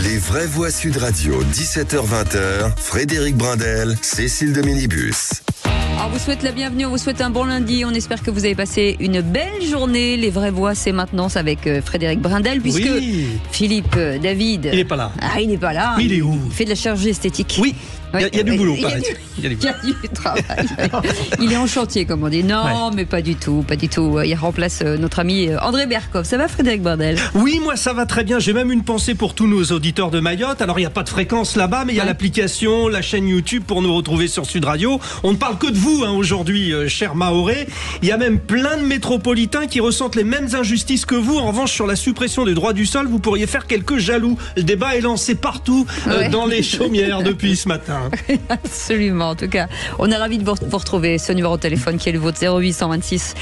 Les vraies voix Sud Radio, 17h-20h, Frédéric Brindel, Cécile de Minibus. On vous souhaite la bienvenue, on vous souhaite un bon lundi. On espère que vous avez passé une belle journée. Les vraies voix, c'est maintenant, c'est avec Frédéric Brindel, puisque Philippe David... Il n'est pas là. Ah, il n'est pas là. Mais il est où? Il fait de la chirurgie esthétique. Oui. Il y a du boulot, paraît. Il y a du travail. Il est en chantier, comme on dit. Non, mais pas du tout, pas du tout. Il remplace notre ami André Berkoff. Ça va, Frédéric Brindel? Oui, moi ça va très bien. J'ai même une pensée pour tous nos auditeurs de Mayotte. Alors il n'y a pas de fréquence là-bas, mais il y a l'application, la chaîne YouTube pour nous retrouver sur Sud Radio. On ne parle que de vous aujourd'hui, cher Maoré. Il y a même plein de métropolitains qui ressentent les mêmes injustices que vous. En revanche, sur la suppression des droits du sol, vous pourriez faire quelques jaloux. Le débat est lancé partout dans les chaumières depuis ce matin. Absolument, en tout cas, on est ravis de vous retrouver. Ce numéro de téléphone qui est le vôtre, 0826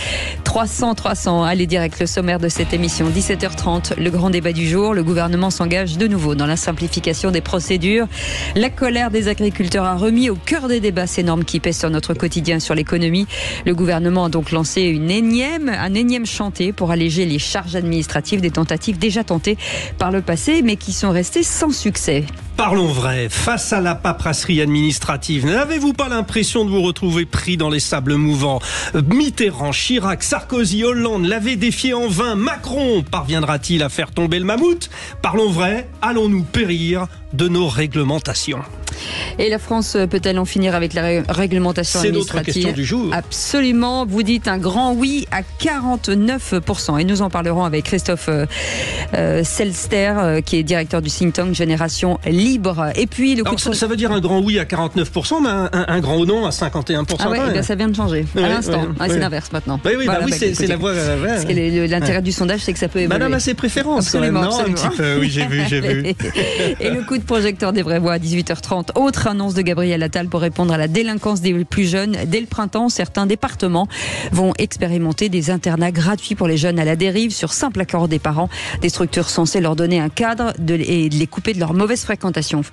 300 300. Allez direct, le sommaire de cette émission, 17h30, le grand débat du jour. Le gouvernement s'engage de nouveau dans la simplification des procédures. La colère des agriculteurs a remis au cœur des débats ces normes qui pèsent sur notre quotidien, sur l'économie. Le gouvernement a donc lancé un énième chantier pour alléger les charges administratives, des tentatives déjà tentées par le passé, mais qui sont restées sans succès. Parlons vrai, face à la paperasserie administrative, n'avez-vous pas l'impression de vous retrouver pris dans les sables mouvants? Mitterrand, Chirac, Sarkozy, Hollande l'avaient défié en vain. Macron parviendra-t-il à faire tomber le mammouth? Parlons vrai, allons-nous périr de nos réglementations? Et la France peut-elle en finir avec la réglementation administrative? C'est notre question du jour. Absolument, vous dites un grand oui à 49%. Et nous en parlerons avec Christophe Selster, qui est directeur du think tank Génération Libre. Et puis le coup ça veut dire un grand oui à 49%, mais un grand non à 51%. Ah ouais, ben ça vient de changer à l'instant. C'est l'inverse maintenant. Oui, c'est la voie. Parce que l'intérêt du sondage, c'est que ça peut évoluer. Madame a ses préférences. Absolument, quand même, non, un petit peu. Oui, j'ai vu. Et le coup de projecteur des vraies voix à 18h30. Autre annonce de Gabriel Attal pour répondre à la délinquance des plus jeunes. Dès le printemps, certains départements vont expérimenter des internats gratuits pour les jeunes à la dérive sur simple accord des parents. Des structures censées leur donner un cadre et les couper de leur mauvaise fréquentation.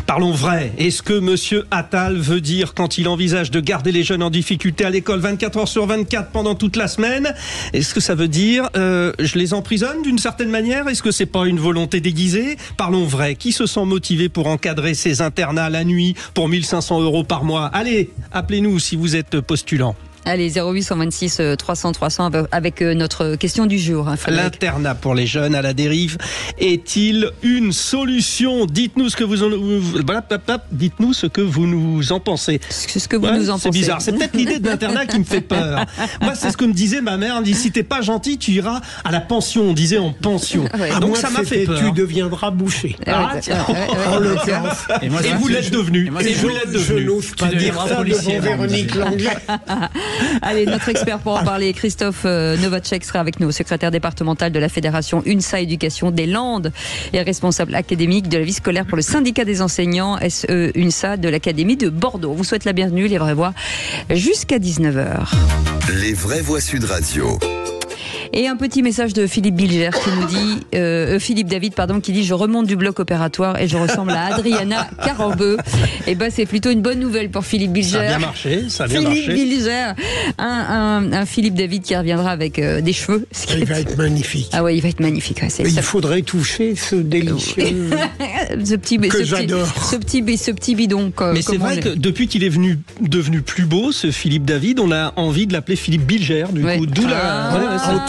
Parlons vrai. Est-ce que monsieur Attal veut dire quand il envisage de garder les jeunes en difficulté à l'école 24 heures sur 24 pendant toute la semaine? Est-ce que ça veut dire je les emprisonne d'une certaine manière? Est-ce que c'est pas une volonté déguisée? Parlons vrai. Qui se sent motivé pour encadrer ces internats la nuit pour 1 500 € par mois? Allez, appelez-nous si vous êtes postulant. Allez, 0826 300 300 avec notre question du jour. L'internat pour les jeunes à la dérive est-il une solution? Dites-nous ce que vous nous en pensez. Ce que vous nous en pensez. C'est bizarre. C'est peut-être l'idée de l'internat qui me fait peur. Moi, c'est ce que me disait ma mère. Elle me dit, si t'es pas gentil, tu iras à la pension. On disait en pension. Donc ça m'a fait peur. Tu deviendras boucher. Et vous l'êtes devenu. Je n'ose pas dire ça devant Véronique Langlais. Allez, notre expert pour en parler, Christophe Novacek, sera avec nous, secrétaire départemental de la Fédération UNSA Éducation des Landes et responsable académique de la vie scolaire pour le syndicat des enseignants SE UNSA de l'Académie de Bordeaux. On vous souhaite la bienvenue, les vraies voix, jusqu'à 19h. Les vraies voix Sud Radio. Et un petit message de Philippe Bilger qui nous dit, Philippe David, pardon, qui dit: je remonte du bloc opératoire et je ressemble à Adriana Carambeu. Et ben c'est plutôt une bonne nouvelle pour Philippe Bilger. Ça a bien marché, Philippe Bilger, un Philippe David qui reviendra avec des cheveux. Il va être magnifique. Ah ouais, il va être magnifique. Ouais, il faudrait toucher ce délicieux que j'adore. Ce petit bidon. Mais c'est vrai que depuis qu'il est devenu plus beau, ce Philippe David, on a envie de l'appeler Philippe Bilger. Du coup, d'où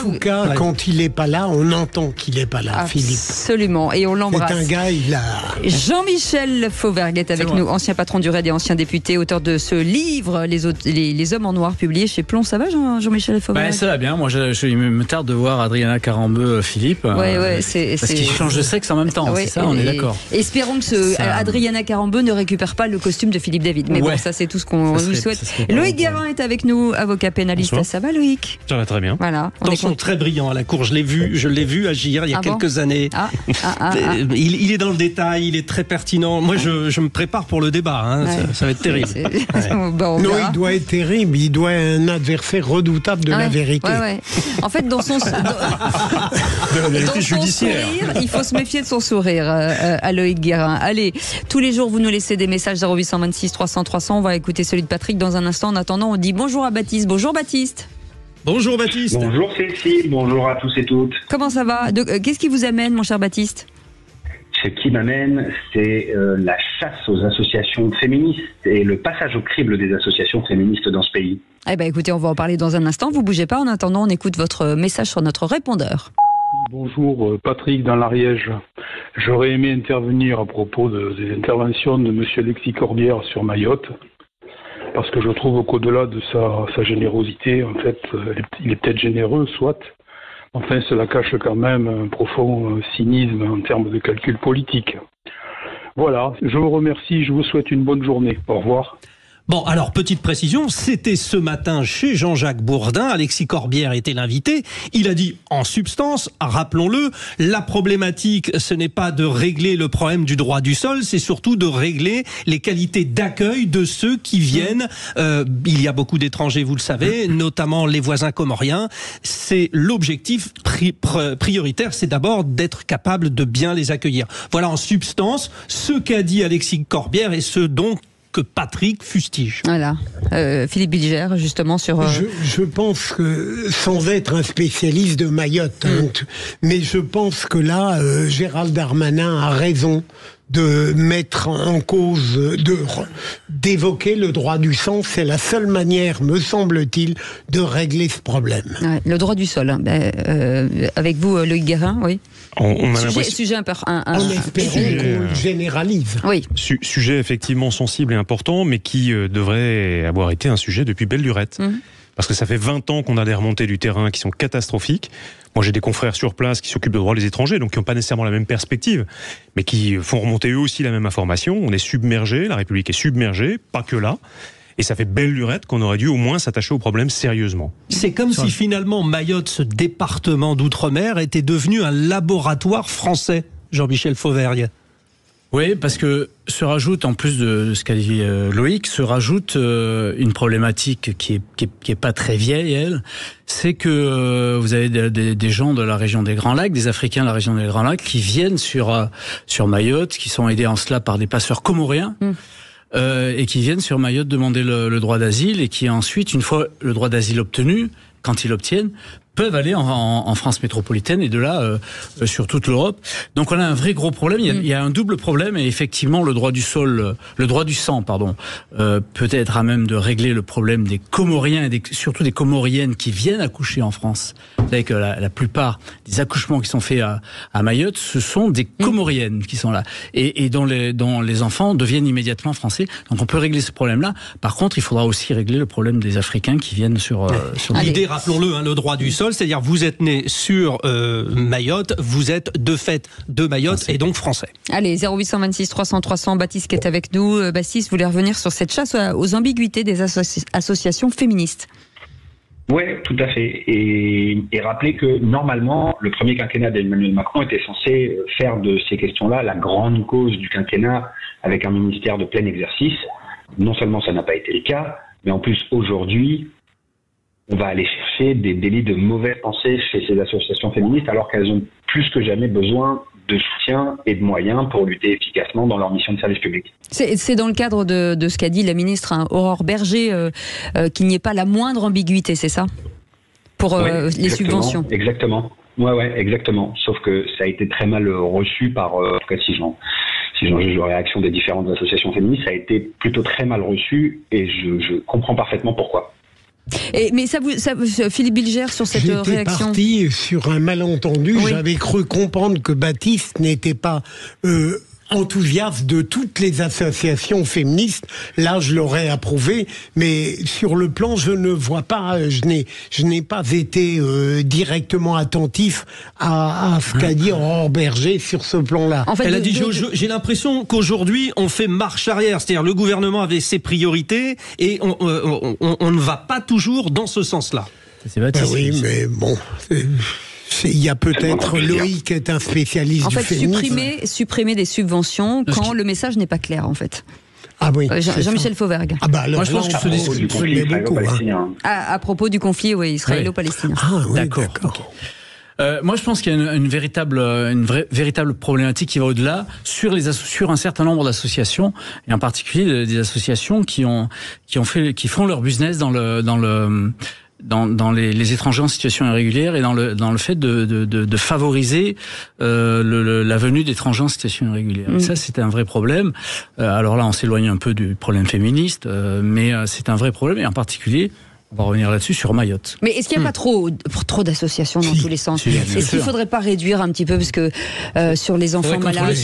en tout cas, quand il n'est pas là, on entend qu'il n'est pas là, Philippe. Absolument, et on l'embrasse. C'est un gars, il a... Jean-Michel Fauvergue est avec nous, ancien patron du RAID et ancien député, auteur de ce livre, Les Hommes en Noir, publié chez Plon. Ça va, Jean-Michel Fauvergue? Ça va bien, moi je me tarde de voir Adriana Carambeu, Philippe. Parce qu'il change de sexe en même temps, c'est ça, on est d'accord. Espérons que Adriana Carambeu ne récupère pas le costume de Philippe David. Mais bon, ça c'est tout ce qu'on lui souhaite. Loïc Guérin est avec nous, avocat pénaliste. Bonsoir. Ça va, Loïc? Ça va très bien. Voilà. Attention, très brillant à la cour. Je l'ai vu agir il y a quelques années. Il est dans le détail, il est très pertinent. Moi, je me prépare pour le débat. Ça va être terrible. Non, il doit être terrible. Il doit être un adversaire redoutable de la vérité. En fait, dans son sourire, il faut se méfier de son sourire, à Loïc Guérin. Allez, tous les jours, vous nous laissez des messages 0826 300 300. On va écouter celui de Patrick dans un instant. En attendant, on dit bonjour à Baptiste. Bonjour Baptiste. Bonjour Baptiste. Bonjour Cécile, bonjour à tous et toutes. Comment ça va? Qu'est-ce qui vous amène, mon cher Baptiste? ce qui m'amène, c'est la chasse aux associations féministes et le passage au crible des associations féministes dans ce pays. Eh ben, écoutez, on va en parler dans un instant. Vous bougez pas. En attendant, on écoute votre message sur notre répondeur. Bonjour, Patrick dans l'Ariège. J'aurais aimé intervenir à propos des interventions de M. Alexis Corbière sur Mayotte, parce que je trouve qu'au-delà de sa générosité, en fait, il est peut-être généreux, soit. Enfin, cela cache quand même un profond cynisme en termes de calcul politique. Voilà, je vous remercie, je vous souhaite une bonne journée. Au revoir. Bon, alors, petite précision, c'était ce matin chez Jean-Jacques Bourdin, Alexis Corbière était l'invité. Il a dit, en substance, rappelons-le, la problématique, ce n'est pas de régler le problème du droit du sol, c'est surtout de régler les qualités d'accueil de ceux qui viennent. Il y a beaucoup d'étrangers, vous le savez, notamment les voisins comoriens. C'est l'objectif prioritaire, c'est d'abord d'être capable de bien les accueillir. Voilà, en substance, ce qu'a dit Alexis Corbière et ce dont que Patrick fustige. Voilà. Philippe Bilger, justement, sur... Je pense que, sans être un spécialiste de Mayotte, mais je pense que là, Gérald Darmanin a raison de mettre en cause, d'évoquer le droit du sang. C'est la seule manière, me semble-t-il, de régler ce problème. Ouais, le droit du sol. Hein. Avec vous, Loïc Guérin, oui. On a sujet un peu... On espère qu'on le généralise. Oui. Sujet effectivement sensible et important, mais qui devrait avoir été un sujet depuis belle lurette. Parce que ça fait 20 ans qu'on a des remontées du terrain qui sont catastrophiques. Moi, j'ai des confrères sur place qui s'occupent de droits des étrangers, donc qui n'ont pas nécessairement la même perspective, mais qui font remonter eux aussi la même information. On est submergé, la République est submergée, pas que là. Et ça fait belle lurette qu'on aurait dû au moins s'attacher au problème sérieusement. C'est comme si finalement Mayotte, ce département d'outre-mer, était devenu un laboratoire français, Jean-Michel Fauvergue. Oui, parce que se rajoute, en plus de ce qu'a dit Loïc, se rajoute une problématique qui est pas très vieille, elle. C'est que vous avez des gens de la région des Grands Lacs, des Africains de la région des Grands Lacs, qui viennent sur Mayotte, qui sont aidés en cela par des passeurs comoriens. Et qui viennent sur Mayotte demander le droit d'asile et qui ensuite, une fois le droit d'asile obtenu, quand ils l'obtiennent, peuvent aller en France métropolitaine et de là sur toute l'Europe. Donc on a un vrai gros problème. Il y a un double problème et effectivement le droit du sang, peut-être à même de régler le problème des Comoriens et surtout des Comoriennes qui viennent accoucher en France. Vous savez que la plupart des accouchements qui sont faits à Mayotte, ce sont des Comoriennes qui sont là et dont les enfants deviennent immédiatement français. Donc on peut régler ce problème-là. Par contre, il faudra aussi régler le problème des Africains qui viennent sur l'idée, rappelons-le, le droit du sol. C'est-à-dire vous êtes né sur Mayotte, vous êtes de fait de Mayotte et donc français. Allez, 0826 300 300, Baptiste qui est avec nous. Baptiste, vous voulez revenir sur cette chasse aux ambiguïtés des associations féministes? Oui, tout à fait. Et rappeler que normalement, le premier quinquennat d'Emmanuel Macron était censé faire de ces questions-là la grande cause du quinquennat avec un ministère de plein exercice. Non seulement ça n'a pas été le cas, mais en plus aujourd'hui, on va aller chercher des délits de mauvaise pensée chez ces associations féministes alors qu'elles ont plus que jamais besoin de soutien et de moyens pour lutter efficacement dans leur mission de service public. C'est dans le cadre de ce qu'a dit la ministre Aurore Berger qu'il n'y ait pas la moindre ambiguïté, c'est ça? Pour les subventions. Exactement. Ouais, exactement. Sauf que ça a été très mal reçu par, en tout cas si j'en juge la réaction des différentes associations féministes, ça a été plutôt très mal reçu et je comprends parfaitement pourquoi. Mais Philippe Bilger, sur cette réaction. J'étais parti sur un malentendu. Oui. J'avais cru comprendre que Baptiste n'était pas enthousiaste de toutes les associations féministes. Là, je l'aurais approuvé, mais sur le plan, je ne vois pas, je n'ai pas été directement attentif à ce qu'a dit Aurore Berger sur ce plan-là. En fait, elle a dit, j'ai l'impression qu'aujourd'hui, on fait marche arrière. C'est-à-dire, le gouvernement avait ses priorités et on ne va pas toujours dans ce sens-là. Oui, mais bon... Il y a peut-être Loïc qui est un spécialiste du féminisme. Supprimer des subventions quand le message n'est pas clair, en fait. Ah oui. Jean-Michel Fauvergue. Ah bah alors, moi je pense que ce discussion beaucoup. À propos du conflit, israélo-palestinien. Ah oui, d'accord. Moi, je pense qu'il y a une véritable problématique qui va au-delà sur un certain nombre d'associations et en particulier des associations qui font leur business dans dans les étrangers en situation irrégulière et dans le fait de favoriser la venue d'étrangers en situation irrégulière. Et ça, c'est un vrai problème. Alors là, on s'éloigne un peu du problème féministe, mais c'est un vrai problème, et en particulier, on va revenir là-dessus, sur Mayotte. Mais est-ce qu'il n'y a pas trop d'associations dans tous les sens? Est-ce qu'il ne faudrait pas réduire un petit peu, parce que sur les enfants malades,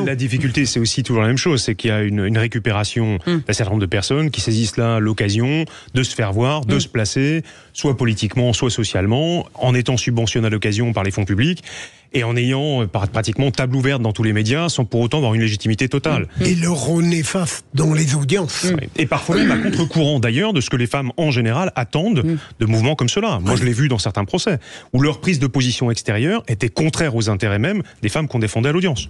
la difficulté, c'est aussi toujours la même chose, c'est qu'il y a une récupération d'un certain nombre de personnes qui saisissent là l'occasion de se faire voir, de se placer, soit politiquement, soit socialement, en étant subventionné à l'occasion par les fonds publics, et en ayant pratiquement table ouverte dans tous les médias, sans pour autant avoir une légitimité totale. Et le rôle néfaste dans les audiences. Et parfois même à contre-courant d'ailleurs de ce que les femmes en général attendent de mouvements comme cela. Moi je l'ai vu dans certains procès, où leur prise de position extérieure était contraire aux intérêts même des femmes qu'on défendait à l'audience.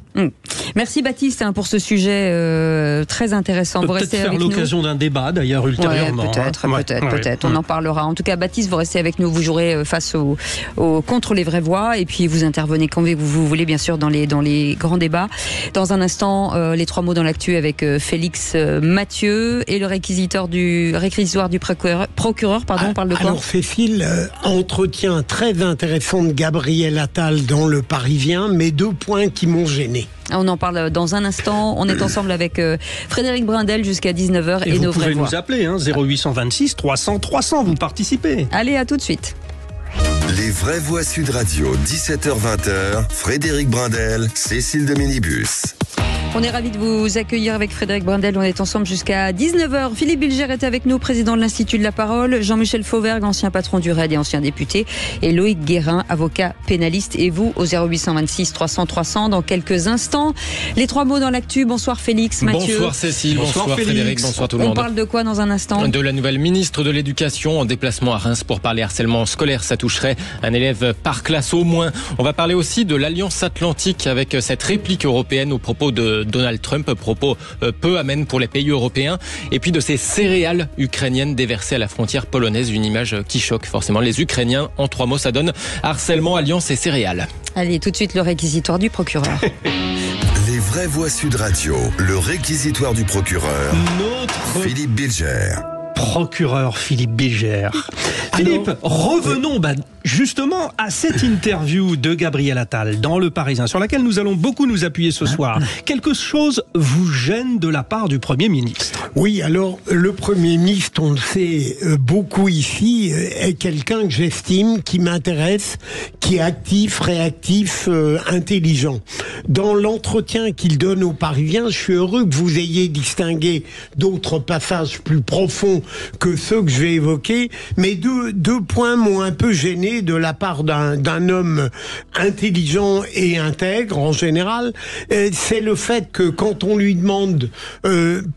Merci Baptiste pour ce sujet très intéressant. Vous restez avec nous. Peut-être faire l'occasion d'un débat d'ailleurs ultérieurement. Peut-être. On en parlera. En tout cas, Baptiste, vous restez avec nous, vous jouerez face contre les vraies voix, et puis vous intervenez quand vous voulez, bien sûr, dans les grands débats. Dans un instant, les 3 mots dans l'actu avec Félix Mathieu et le réquisitoire du procureur. On parle de quoi? Alors Cécile, entretien très intéressant de Gabriel Attal dans Le Parisien, mais 2 points qui m'ont gêné. On en parle dans un instant. On est ensemble avec Frédéric Brindel jusqu'à 19h et nos vraies voix. Vous pouvez nous appeler, 0826 300 300, vous participez. Allez, à tout de suite. Les vraies voix Sud Radio, 17h-20h, Frédéric Brindel, Cécile de Minibus. On est ravis de vous accueillir avec Frédéric Brindel. On est ensemble jusqu'à 19h. Philippe Bilger est avec nous, président de l'Institut de la Parole. Jean-Michel Fauvergue, ancien patron du RAID et ancien député. Et Loïc Guérin, avocat pénaliste. Et vous, au 0826 300 300, dans quelques instants. Les 3 mots dans l'actu. Bonsoir Félix, Mathieu. Bonsoir Cécile, bonsoir Frédéric, bonsoir tout le monde. On parle de quoi dans un instant? De la nouvelle ministre de l'Éducation en déplacement à Reims pour parler harcèlement scolaire. Ça toucherait un élève par classe au moins. On va parler aussi de l'Alliance Atlantique avec cette réplique européenne au propos de Donald Trump, propos peu amène pour les pays européens, et puis de ces céréales ukrainiennes déversées à la frontière polonaise, une image qui choque forcément les Ukrainiens. En 3 mots, ça donne harcèlement, alliance et céréales. Allez, tout de suite le réquisitoire du procureur. Les vraies voix Sud Radio, le réquisitoire du procureur. Philippe Bilger. Procureur Philippe Bilger. Philippe, revenons justement à cette interview de Gabriel Attal dans Le Parisien, sur laquelle nous allons beaucoup nous appuyer ce soir. Quelque chose vous gêne de la part du Premier ministre? Oui, alors le Premier ministre, on le sait beaucoup ici, est quelqu'un que j'estime, qui m'intéresse, qui est actif, réactif, intelligent. Dans l'entretien qu'il donne aux Parisiens, je suis heureux que vous ayez distingué d'autres passages plus profonds que ceux que je vais évoquer, mais deux points m'ont un peu gêné de la part d'un homme intelligent et intègre en général. C'est le fait que quand on lui demande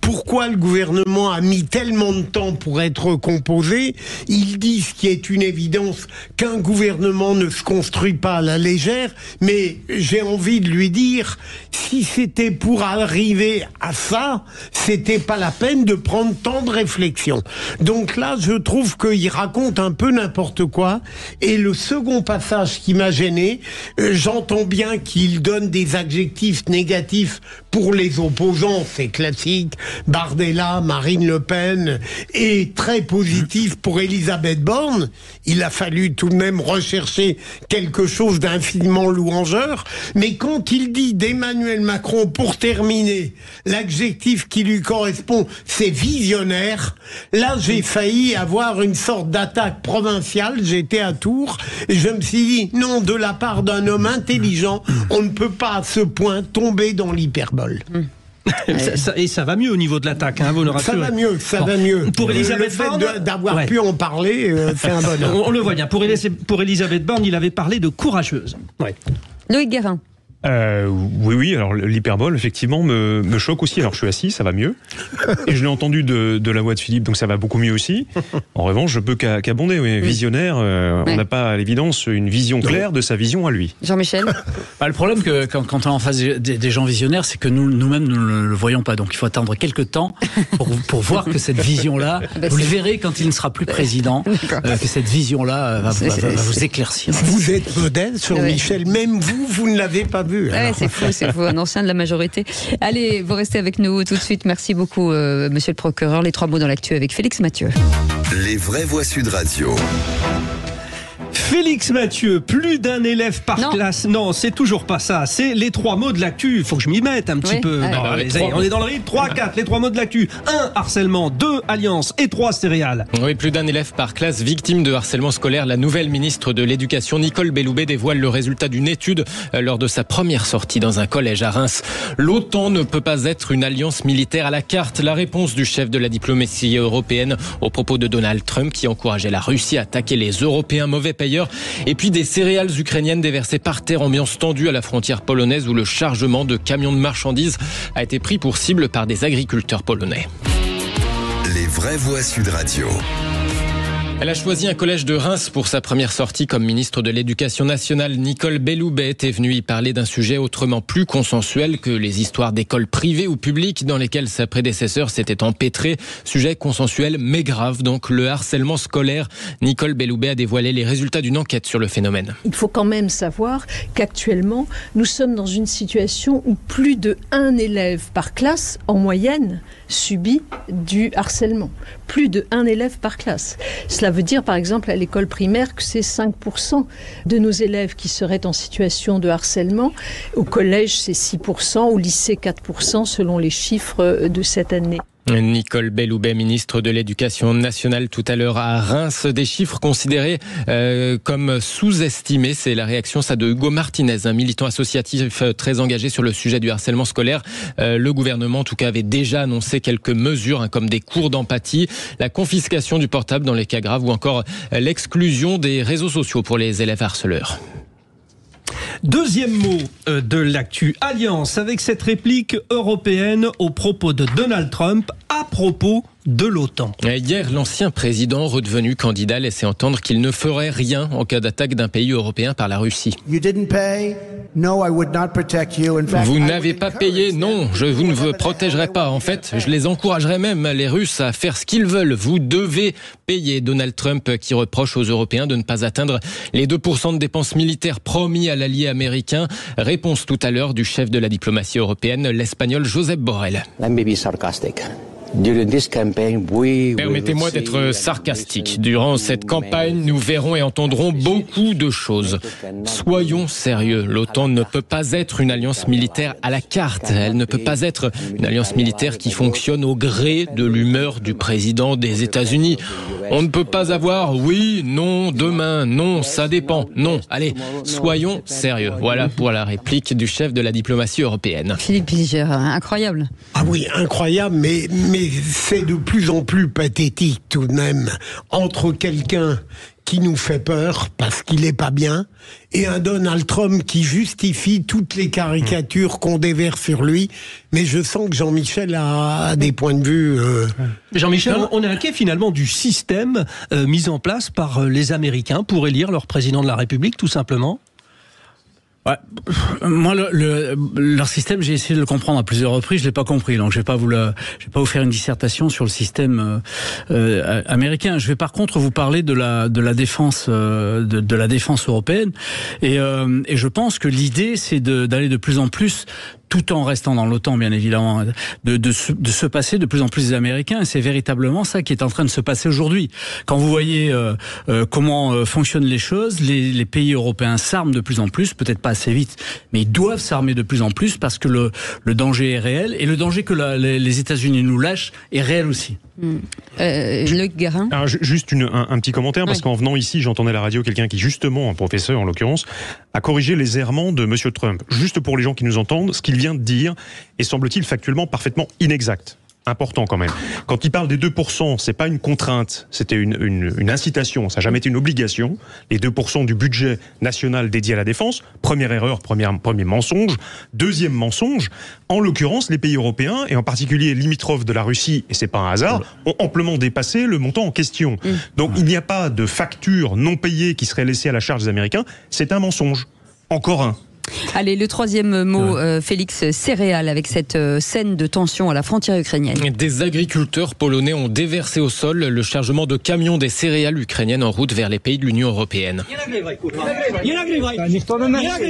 pourquoi le gouvernement a mis tellement de temps pour être composé, il dit, ce qui est une évidence, qu'un gouvernement ne se construit pas à la légère, mais j'ai envie de lui dire, si c'était pour arriver à ça, c'était pas la peine de prendre tant de réflexion. Donc là, je trouve qu'il raconte un peu n'importe quoi. Et le second passage qui m'a gêné, j'entends bien qu'il donne des adjectifs négatifs pour les opposants, c'est classique, Bardella, Marine Le Pen, et très positif pour Elisabeth Borne. Il a fallu tout de même rechercher quelque chose d'infiniment louangeur. Mais quand il dit d'Emmanuel Macron, pour terminer, l'adjectif qui lui correspond, c'est visionnaire. Là, j'ai failli avoir une sorte d'attaque provinciale. J'étais à Tours et je me suis dit, non, de la part d'un homme intelligent, on ne peut pas à ce point tomber dans l'hyperbole. Et ça va mieux au niveau de l'attaque, vous le rassurez. Ça va mieux. Pour Elisabeth Borne, d'avoir pu en parler, c'est un bonheur. On le voit bien. Pour Elisabeth Borne, il avait parlé de courageuse. Ouais. Loïc Guérin. Oui, alors l'hyperbole effectivement me choque aussi. Alors je suis assis, ça va mieux, et je l'ai entendu de la voix de Philippe, donc ça va beaucoup mieux aussi. En revanche, je peux qu'abonder. Visionnaire, on n'a pas à l'évidence une vision claire de sa vision à lui. Jean-Michel. Le problème que quand on est en face des gens visionnaires, c'est que nous-mêmes nous ne le voyons pas. Donc il faut attendre quelques temps pour voir que cette vision-là, vous le verrez quand il ne sera plus président, que cette vision-là va vous éclaircir. Vous êtes modeste, Jean-Michel. Même vous ne l'avez pas vu vu. Ouais, c'est fou, un ancien de la majorité. Allez, vous restez avec nous tout de suite. Merci beaucoup, monsieur le procureur. Les 3 mots dans l'actu avec Félix Mathieu. Les vraies voix Sud Radio. Félix Mathieu, plus d'un élève par classe. Non, c'est toujours pas ça. C'est les 3 mots de l'actu. Il faut que je m'y mette un petit peu. Allez. On est dans le rythme. 3, 4, les 3 mots de l'actu. 1, harcèlement. 2, alliance. Et 3, céréales. Oui, plus d'un élève par classe victime de harcèlement scolaire. La nouvelle ministre de l'Éducation, Nicole Belloubet, dévoile le résultat d'une étude lors de sa première sortie dans un collège à Reims. L'OTAN ne peut pas être une alliance militaire à la carte. La réponse du chef de la diplomatie européenne aux propos de Donald Trump qui encourageait la Russie à attaquer les Européens mauvais payeurs. Et puis des céréales ukrainiennes déversées par terre, ambiance tendue à la frontière polonaise où le chargement de camions de marchandises a été pris pour cible par des agriculteurs polonais. Les vraies voix Sud Radio. Elle a choisi un collège de Reims pour sa première sortie comme ministre de l'Éducation nationale. Nicole Belloubet est venue y parler d'un sujet autrement plus consensuel que les histoires d'écoles privées ou publiques dans lesquelles sa prédécesseur s'était empêtrée. Sujet consensuel mais grave, donc le harcèlement scolaire. Nicole Belloubet a dévoilé les résultats d'une enquête sur le phénomène. Il faut quand même savoir qu'actuellement, nous sommes dans une situation où plus de 1 élève par classe, en moyenne, subit du harcèlement. Plus de 1 élève par classe. Cela veut dire, par exemple, à l'école primaire, que c'est 5% de nos élèves qui seraient en situation de harcèlement. Au collège, c'est 6%, au lycée, 4%, selon les chiffres de cette année. Nicole Belloubet, ministre de l'Éducation nationale tout à l'heure à Reims. Des chiffres considérés comme sous-estimés. C'est la réaction de Hugo Martinez, un militant associatif très engagé sur le sujet du harcèlement scolaire. Le gouvernement, en tout cas, avait déjà annoncé quelques mesures comme des cours d'empathie, la confiscation du portable dans les cas graves ou encore l'exclusion des réseaux sociaux pour les élèves harceleurs. Deuxième mot de l'actu, alliance, avec cette réplique européenne au propos de Donald Trump à propos de l'OTAN. Hier, l'ancien président redevenu candidat laissait entendre qu'il ne ferait rien en cas d'attaque d'un pays européen par la Russie. Vous n'avez pas payé, non, je vous ne vous protégerai pas. En fait, je les encouragerai même, les Russes, à faire ce qu'ils veulent. Vous devez payer. Donald Trump qui reproche aux Européens de ne pas atteindre les 2% de dépenses militaires promis à l'allié américain. Réponse tout à l'heure du chef de la diplomatie européenne, l'Espagnol Josep Borrell. Permettez-moi d'être sarcastique. Durant cette campagne, nous verrons et entendrons beaucoup de choses. Soyons sérieux. L'OTAN ne peut pas être une alliance militaire à la carte. Elle ne peut pas être une alliance militaire qui fonctionne au gré de l'humeur du président des États-Unis. On ne peut pas avoir oui, non, demain, non, ça dépend. Non, allez, soyons sérieux. Voilà pour la réplique du chef de la diplomatie européenne. Philippe Bilger, incroyable. Ah oui, incroyable, mais c'est de plus en plus pathétique tout de même. Entre quelqu'un qui nous fait peur parce qu'il est pas bien et un Donald Trump qui justifie toutes les caricatures qu'on déverse sur lui. Mais je sens que Jean-Michel a des points de vue... Jean-Michel, on est inquiet finalement du système mis en place par les Américains pour élire leur président de la République, tout simplement. Ouais. Moi, leur système, j'ai essayé de le comprendre à plusieurs reprises, je l'ai pas compris. Donc, je vais pas vous faire une dissertation sur le système américain. Je vais par contre vous parler de la défense de la défense européenne. Et je pense que l'idée, c'est d'aller de plus en plus, tout en restant dans l'OTAN, bien évidemment, de se passer de plus en plus des Américains. Et c'est véritablement ça qui est en train de se passer aujourd'hui. Quand vous voyez comment fonctionnent les choses, les pays européens s'arment de plus en plus, peut-être pas assez vite, mais ils doivent s'armer de plus en plus parce que le danger est réel et le danger que les États-Unis nous lâchent est réel aussi. Luc Guérin. Alors, juste un petit commentaire, parce qu'en venant ici, j'entendais à la radio quelqu'un qui, justement, un professeur en l'occurrence, a corrigé les errements de M. Trump. Juste pour les gens qui nous entendent, ce qu'il vient de dire est, semble-t-il, factuellement parfaitement inexact. Important quand même. Quand il parle des 2%, c'est pas une contrainte, c'était une incitation, ça n'a jamais été une obligation. Les 2% du budget national dédié à la défense, première erreur, premier mensonge. Deuxième mensonge, en l'occurrence, les pays européens, et en particulier limitrophes de la Russie, et c'est pas un hasard, ont amplement dépassé le montant en question. Donc il n'y a pas de facture non payée qui serait laissée à la charge des Américains, c'est un mensonge. Encore un. Allez, le troisième mot, Félix, céréales, avec cette scène de tension à la frontière ukrainienne. Des agriculteurs polonais ont déversé au sol le chargement de camions des céréales ukrainiennes en route vers les pays de l'Union européenne.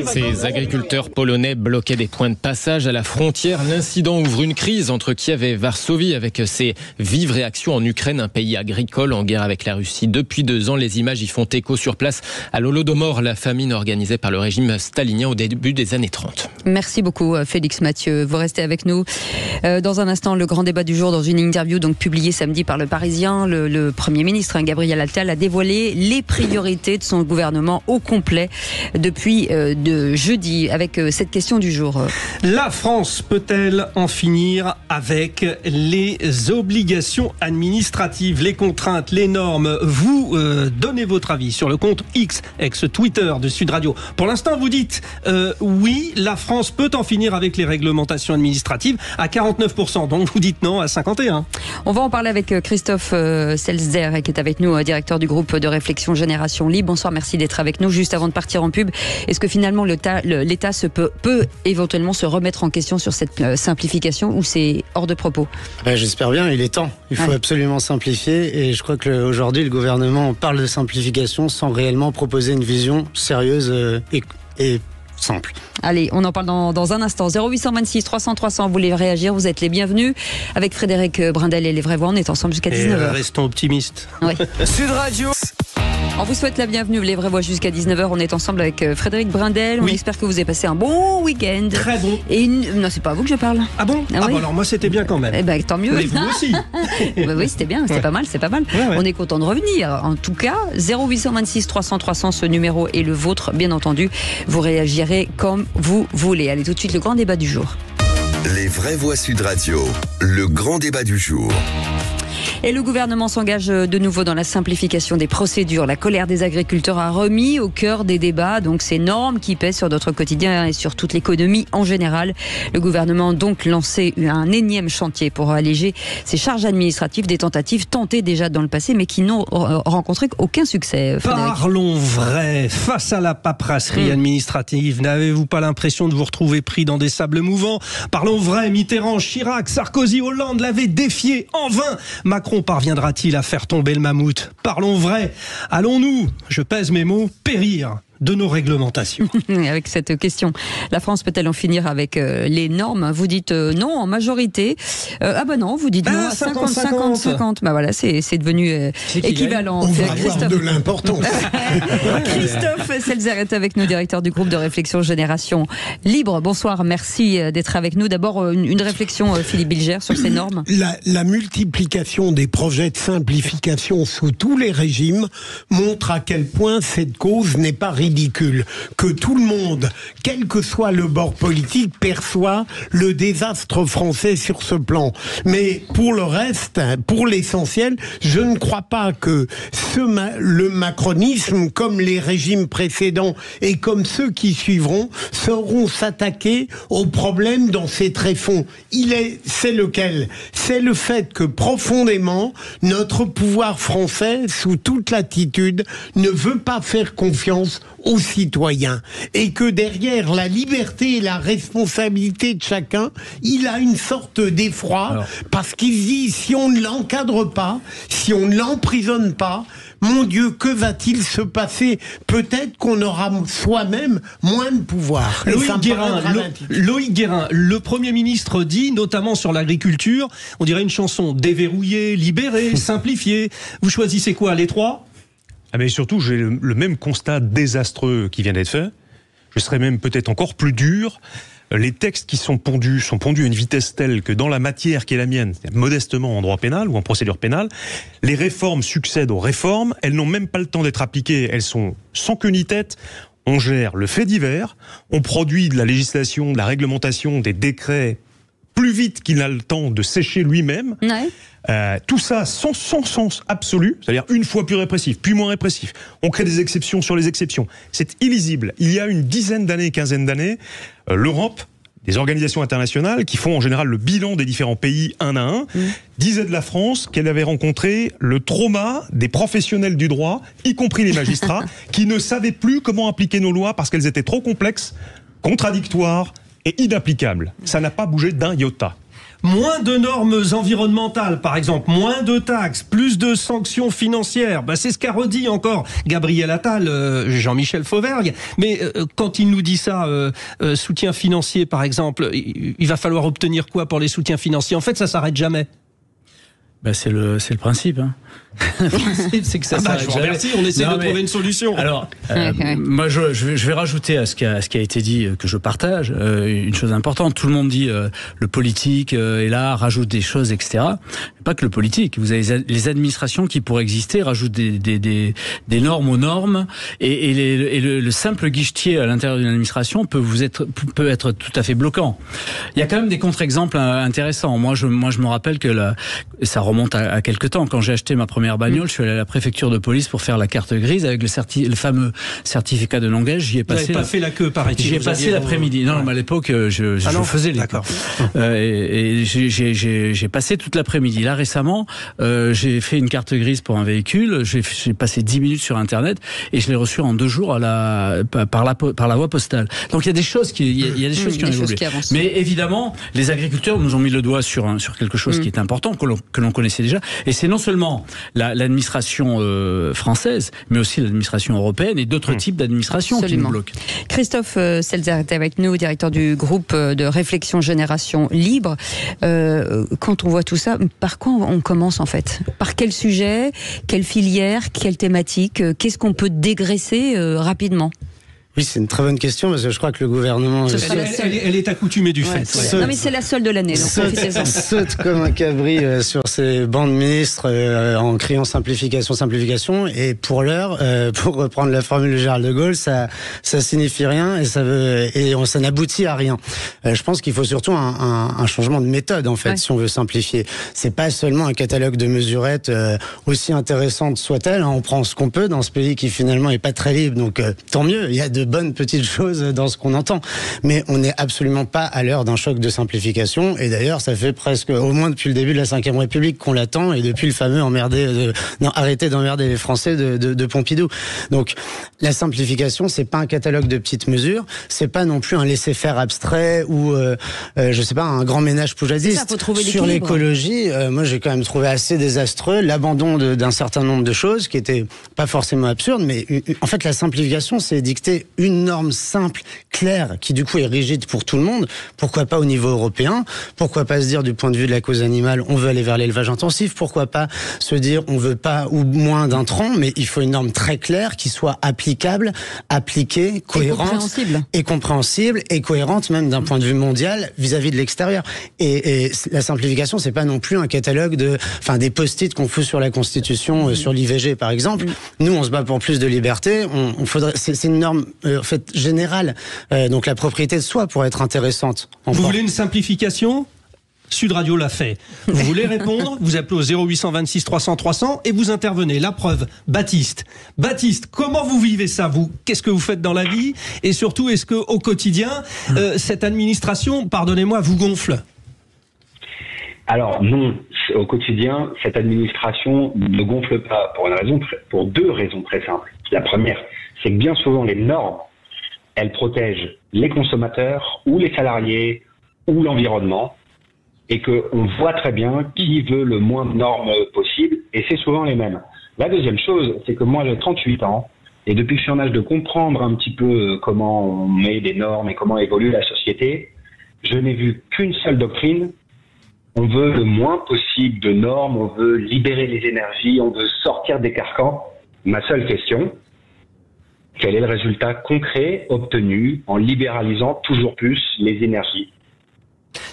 Ces agriculteurs polonais bloquaient des points de passage à la frontière. L'incident ouvre une crise entre Kiev et Varsovie avec ses vives réactions en Ukraine, un pays agricole en guerre avec la Russie depuis 2 ans. Les images y font écho sur place à l'Holodomor, la famine organisée par le régime stalinien au début des années 30. Merci beaucoup Félix Mathieu. Vous restez avec nous. Dans un instant, le grand débat du jour, dans une interview donc publiée samedi par Le Parisien, le Premier ministre Gabriel Attal a dévoilé les priorités de son gouvernement au complet depuis de jeudi avec cette question du jour. La France peut-elle en finir avec les obligations administratives, les contraintes, les normes? Vous donnez votre avis sur le compte X, ex-Twitter de Sud Radio. Pour l'instant, vous dites oui, la France peut en finir avec les réglementations administratives à 49%. Donc vous dites non à 51%. On va en parler avec Christophe Selzer, qui est avec nous, directeur du groupe de réflexion Génération Libre. Bonsoir, merci d'être avec nous. Juste avant de partir en pub, est-ce que finalement l'État peut éventuellement se remettre en question sur cette simplification, ou c'est hors de propos? J'espère bien, il est temps. Il faut absolument simplifier, et je crois qu'aujourd'hui le gouvernement parle de simplification sans réellement proposer une vision sérieuse et simple. Allez, on en parle dans un instant. 0826 300 300, vous voulez réagir, vous êtes les bienvenus. Avec Frédéric Brindel et Les Vraies Voix, on est ensemble jusqu'à 19h. Restons optimistes. Oui. Sud Radio. On vous souhaite la bienvenue, Les Vraies Voix, jusqu'à 19h. On est ensemble avec Frédéric Brindel. On espère que vous avez passé un bon week-end. Très bon. Et non, c'est pas à vous que je parle. Ah bon? Oui. Bon, alors moi c'était bien quand même. Eh ben, tant mieux. Et vous aussi. Oui, c'était bien, c'était pas mal, c'est pas mal. Ouais. On est content de revenir. En tout cas, 0826 300 300, ce numéro est le vôtre, bien entendu. Vous réagirez comme vous voulez. Allez, tout de suite, le grand débat du jour. Les Vraies Voix Sud Radio, le grand débat du jour. Et le gouvernement s'engage de nouveau dans la simplification des procédures. La colère des agriculteurs a remis au cœur des débats donc ces normes qui pèsent sur notre quotidien et sur toute l'économie en général. Le gouvernement a donc lancé un énième chantier pour alléger ces charges administratives, des tentatives tentées déjà dans le passé mais qui n'ont rencontré aucun succès. Frédéric. Parlons vrai. Face à la paperasserie administrative, n'avez-vous pas l'impression de vous retrouver pris dans des sables mouvants? Parlons vrai. Mitterrand, Chirac, Sarkozy, Hollande l'avaient défié en vain. Macron parviendra-t-il à faire tomber le mammouth? Parlons vrai. Allons-nous, je pèse mes mots, périr de nos réglementations? Avec cette question, la France peut-elle en finir avec les normes? Vous dites non en majorité. Non, vous dites non à 50-50. Voilà, c'est devenu équivalent. On va avoir de l'importance. Christophe Selzer est avec nous, directeur du groupe de réflexion Génération Libre. Bonsoir, merci d'être avec nous. D'abord, une réflexion, Philippe Bilger, sur ces normes. La multiplication des projets de simplification sous tous les régimes montre à quel point cette cause n'est pas ridicule. Que tout le monde, quel que soit le bord politique, perçoit le désastre français sur ce plan. Mais pour le reste, pour l'essentiel, je ne crois pas que le macronisme, comme les régimes précédents et comme ceux qui suivront, sauront s'attaquer aux problèmes dans ses tréfonds. C'est lequel? C'est le fait que profondément, notre pouvoir français, sous toute latitude, ne veut pas faire confiance aux citoyens, et que derrière la liberté et la responsabilité de chacun, il a une sorte d'effroi, parce qu'il dit, si on ne l'encadre pas, si on ne l'emprisonne pas, mon Dieu, que va-t-il se passer? Peut-être qu'on aura soi-même moins de pouvoir. Loïc Guérin, le Premier ministre dit, notamment sur l'agriculture, on dirait une chanson, déverrouiller, libérer, simplifier. Vous choisissez quoi, les trois? Mais surtout, j'ai le même constat désastreux qui vient d'être fait. Je serais même peut-être encore plus dur. Les textes qui sont pondus à une vitesse telle que dans la matière qui est la mienne, modestement en droit pénal ou en procédure pénale, les réformes succèdent aux réformes, elles n'ont même pas le temps d'être appliquées, elles sont sans queue ni tête. On gère le fait divers, on produit de la législation, de la réglementation, des décrets plus vite qu'il n'a le temps de sécher lui-même. Ouais. Tout ça sans sens absolu, c'est-à-dire une fois plus répressif, puis moins répressif. On crée des exceptions sur les exceptions. C'est illisible. Il y a une quinzaine d'années, l'Europe, des organisations internationales qui font en général le bilan des différents pays un à un, disait de la France qu'elle avait rencontré le trauma des professionnels du droit, y compris les magistrats, qui ne savaient plus comment appliquer nos lois parce qu'elles étaient trop complexes contradictoire et inapplicable. Ça n'a pas bougé d'un iota. Moins de normes environnementales, par exemple, moins de taxes, plus de sanctions financières. C'est ce qu'a redit encore Gabriel Attal, Jean-Michel Fauvergue. Mais quand il nous dit ça, soutien financier, par exemple, il va falloir obtenir quoi pour les soutiens financiers? En fait, ça s'arrête jamais. C'est le principe. Le principe, c'est que ça s'arrête jamais. Merci, on essaie de trouver une solution. Alors, moi, je vais rajouter à ce qui a été dit, que je partage, une chose importante. Tout le monde dit le politique est là, rajoute des choses, etc. Pas que le politique. Vous avez les administrations qui, pour exister, rajoutent des normes aux normes, et le simple guichetier à l'intérieur d'une administration peut être tout à fait bloquant. Il y a quand même des contre-exemples intéressants. Moi, je me rappelle que ça remonte à quelques temps. Quand j'ai acheté ma première bagnole, je suis allé à la préfecture de police pour faire la carte grise avec le fameux certificat de non-gage. J'y ai passé. Vous n'avez pas fait la queue, paraît-il. J'y ai passé l'après-midi. Non, mais à l'époque, je faisais les. D'accord. Et j'ai passé toute l'après-midi. Là, récemment, j'ai fait une carte grise pour un véhicule. J'ai passé 10 minutes sur Internet et je l'ai reçu en 2 jours par la voie postale. Donc il y a des choses qui ont évolué. Mais évidemment, les agriculteurs nous ont mis le doigt sur quelque chose qui est important, que l'on connaissait déjà. Et c'est non seulement l'administration française, mais aussi l'administration européenne et d'autres types d'administrations qui nous bloquent. Christophe Selzer est avec nous, directeur du groupe de réflexion Génération Libre. Quand on voit tout ça, par quoi on commence en fait? Par quel sujet? Quelle filière? Quelle thématique? Qu'est-ce qu'on peut dégraisser rapidement? Oui, c'est une très bonne question parce que je crois que le gouvernement... Elle est accoutumée du fait. Non, mais c'est la seule de l'année. Saute comme un cabri sur ses bancs de ministres en criant simplification. Et pour l'heure, pour reprendre la formule de Gérald de Gaulle, ça signifie rien et ça n'aboutit à rien. Je pense qu'il faut surtout un changement de méthode en fait, si on veut simplifier. C'est pas seulement un catalogue de mesurettes aussi intéressante soit-elle. On prend ce qu'on peut dans ce pays qui finalement est pas très libre, donc tant mieux. Il y a de bonnes petites choses dans ce qu'on entend. Mais on n'est absolument pas à l'heure d'un choc de simplification. Et d'ailleurs, ça fait presque, au moins depuis le début de la Ve République qu'on l'attend et depuis le fameux arrêtez d'emmerder les Français de Pompidou. Donc, la simplification, c'est pas un catalogue de petites mesures. C'est pas non plus un laisser-faire abstrait ou, je sais pas, un grand ménage poujadiste. Sur l'écologie, moi, j'ai quand même trouvé assez désastreux l'abandon d'un certain nombre de choses qui étaient pas forcément absurdes, mais en fait, la simplification, c'est dicter une norme simple, claire, qui du coup est rigide pour tout le monde. Pourquoi pas au niveau européen? Pourquoi pas se dire du point de vue de la cause animale, on veut aller vers l'élevage intensif? Pourquoi pas se dire on veut pas ou moins d'intrants, mais il faut une norme très claire qui soit applicable, appliquée, cohérente et compréhensible et cohérente même d'un point de vue mondial vis-à-vis de l'extérieur. Et la simplification, c'est pas non plus un catalogue des post-it qu'on fout sur la Constitution, sur l'IVG par exemple. Nous, on se bat pour plus de liberté. C'est une norme en fait générale. Donc la propriété de soi pourrait être intéressante. Vous voulez une simplification? Sud Radio l'a fait. Vous voulez répondre? Vous appelez au 0826 300 300 et vous intervenez. La preuve, Baptiste. Baptiste, comment vous vivez ça, vous? Qu'est-ce que vous faites dans la vie? Et surtout, est-ce que au quotidien, cette administration, pardonnez-moi, vous gonfle? Alors non, au quotidien, cette administration ne gonfle pas pour 2 raisons très simples. La première, c'est que bien souvent les normes, elles protègent les consommateurs ou les salariés ou l'environnement et qu'on voit très bien qui veut le moins de normes possible et c'est souvent les mêmes. La deuxième chose, c'est que moi j'ai 38 ans et depuis que je suis en âge de comprendre un petit peu comment on met des normes et comment évolue la société, je n'ai vu qu'une seule doctrine. On veut le moins possible de normes, on veut libérer les énergies, on veut sortir des carcans. Ma seule question, quel est le résultat concret obtenu en libéralisant toujours plus les énergies?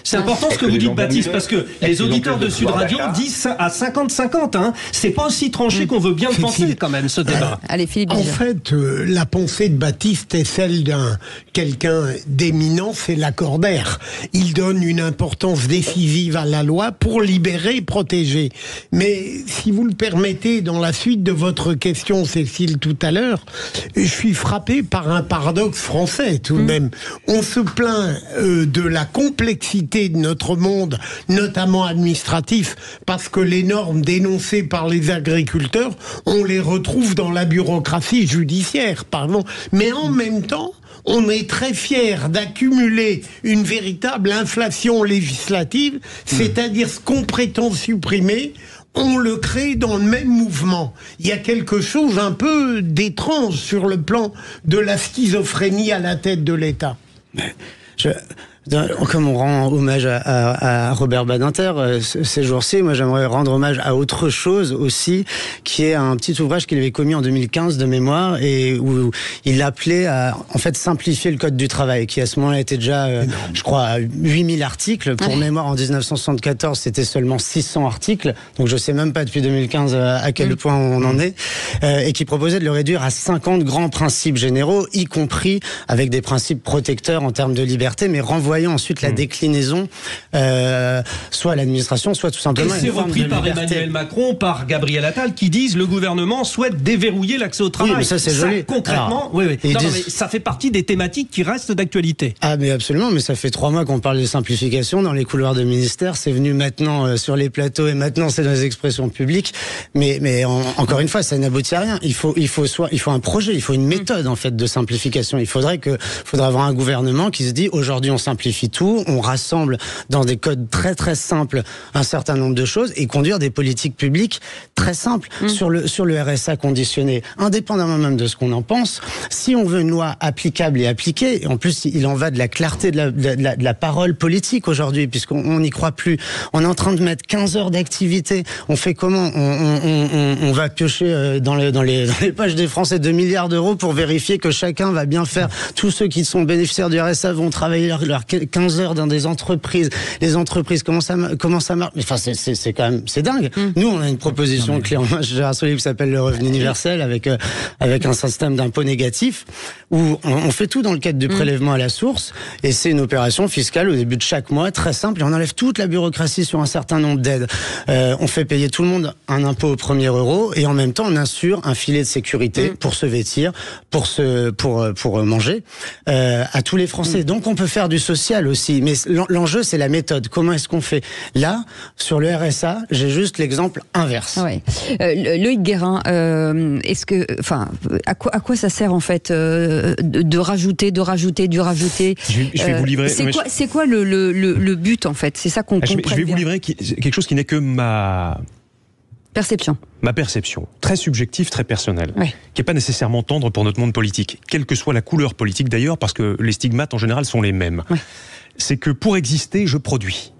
C'est important ce que vous dites, Baptiste, parce que les auditeurs de Sud Radio disent à 50-50. Hein. C'est pas aussi tranché qu'on veut bien le penser, quand même, ce débat. Allez, Philippe. En fait, la pensée de Baptiste est celle d'un quelqu'un d'éminent, c'est Lacordaire. Il donne une importance décisive à la loi pour libérer et protéger. Mais si vous le permettez, dans la suite de votre question, Cécile, tout à l'heure, je suis frappé par un paradoxe français, tout de même. On se plaint de la complexité de notre monde, notamment administratif, parce que les normes dénoncées par les agriculteurs, on les retrouve dans la bureaucratie judiciaire, pardon. Mais en même temps, On est très fiers d'accumuler une véritable inflation législative, c'est-à-dire ce qu'on prétend supprimer, on le crée dans le même mouvement. Il y a quelque chose un peu d'étrange sur le plan de la schizophrénie à la tête de l'État. Comme on rend hommage à Robert Badinter ces jours-ci, moi j'aimerais rendre hommage à autre chose aussi, qui est un petit ouvrage qu'il avait commis en 2015 de mémoire, et où il appelait à en fait simplifier le code du travail, qui à ce moment-là était déjà, je crois, à 8000 articles. Pour mémoire, en 1974, c'était seulement 600 articles, donc je sais même pas depuis 2015 à quel point on en est, et qui proposait de le réduire à 50 grands principes généraux, y compris avec des principes protecteurs en termes de liberté, mais renvoyant ensuite la déclinaison soit à l'administration, soit tout simplement. Et c'est repris par Emmanuel Macron, par Gabriel Attal, qui disent le gouvernement souhaite déverrouiller l'accès au travail. Oui, mais ça c'est joli. Concrètement, alors, non, mais ça fait partie des thématiques qui restent d'actualité. Ah mais absolument, mais ça fait 3 mois qu'on parle de simplification dans les couloirs de ministère. C'est venu maintenant sur les plateaux et maintenant c'est dans les expressions publiques. Mais encore une fois, ça n'aboutit à rien. Il faut un projet, il faut une méthode en fait de simplification. Il faudrait avoir un gouvernement qui se dit aujourd'hui on simplifie tout, on rassemble dans des codes très très simples un certain nombre de choses et conduire des politiques publiques très simples sur le RSA conditionné, indépendamment même de ce qu'on en pense. Si on veut une loi applicable et appliquée, et en plus il en va de la clarté de la parole politique aujourd'hui, puisqu'on n'y croit plus. On est en train de mettre 15 heures d'activité. On fait comment? On va piocher dans les poches des Français 2 milliards d'euros pour vérifier que chacun va bien faire. Tous ceux qui sont bénéficiaires du RSA vont travailler leur 15 heures dans des entreprises. Les entreprises, comment ça marche? Enfin, c'est quand même, c'est dingue. Nous, on a une proposition clairement, Gérard Solier, qui s'appelle le revenu universel, avec un système d'impôt négatif, où on fait tout dans le cadre du prélèvement à la source, et c'est une opération fiscale au début de chaque mois, très simple, et on enlève toute la bureaucratie sur un certain nombre d'aides. On fait payer tout le monde un impôt au premier euro, et en même temps, on assure un filet de sécurité pour se vêtir, pour manger, à tous les Français. Donc, on peut faire du social aussi, mais l'enjeu c'est la méthode. Comment est-ce qu'on fait? Là, sur le RSA, j'ai juste l'exemple inverse. Ouais. Loïc Guérin, à quoi ça sert en fait de rajouter, du rajouter? Je vais vous livrer. C'est quoi le but en fait? C'est ça qu'on comprend. Je vais vous livrer quelque chose qui n'est que ma perception. Ma perception, très subjective, très personnelle, qui n'est pas nécessairement tendre pour notre monde politique, quelle que soit la couleur politique d'ailleurs, parce que les stigmates en général sont les mêmes. C'est que pour exister, je produis.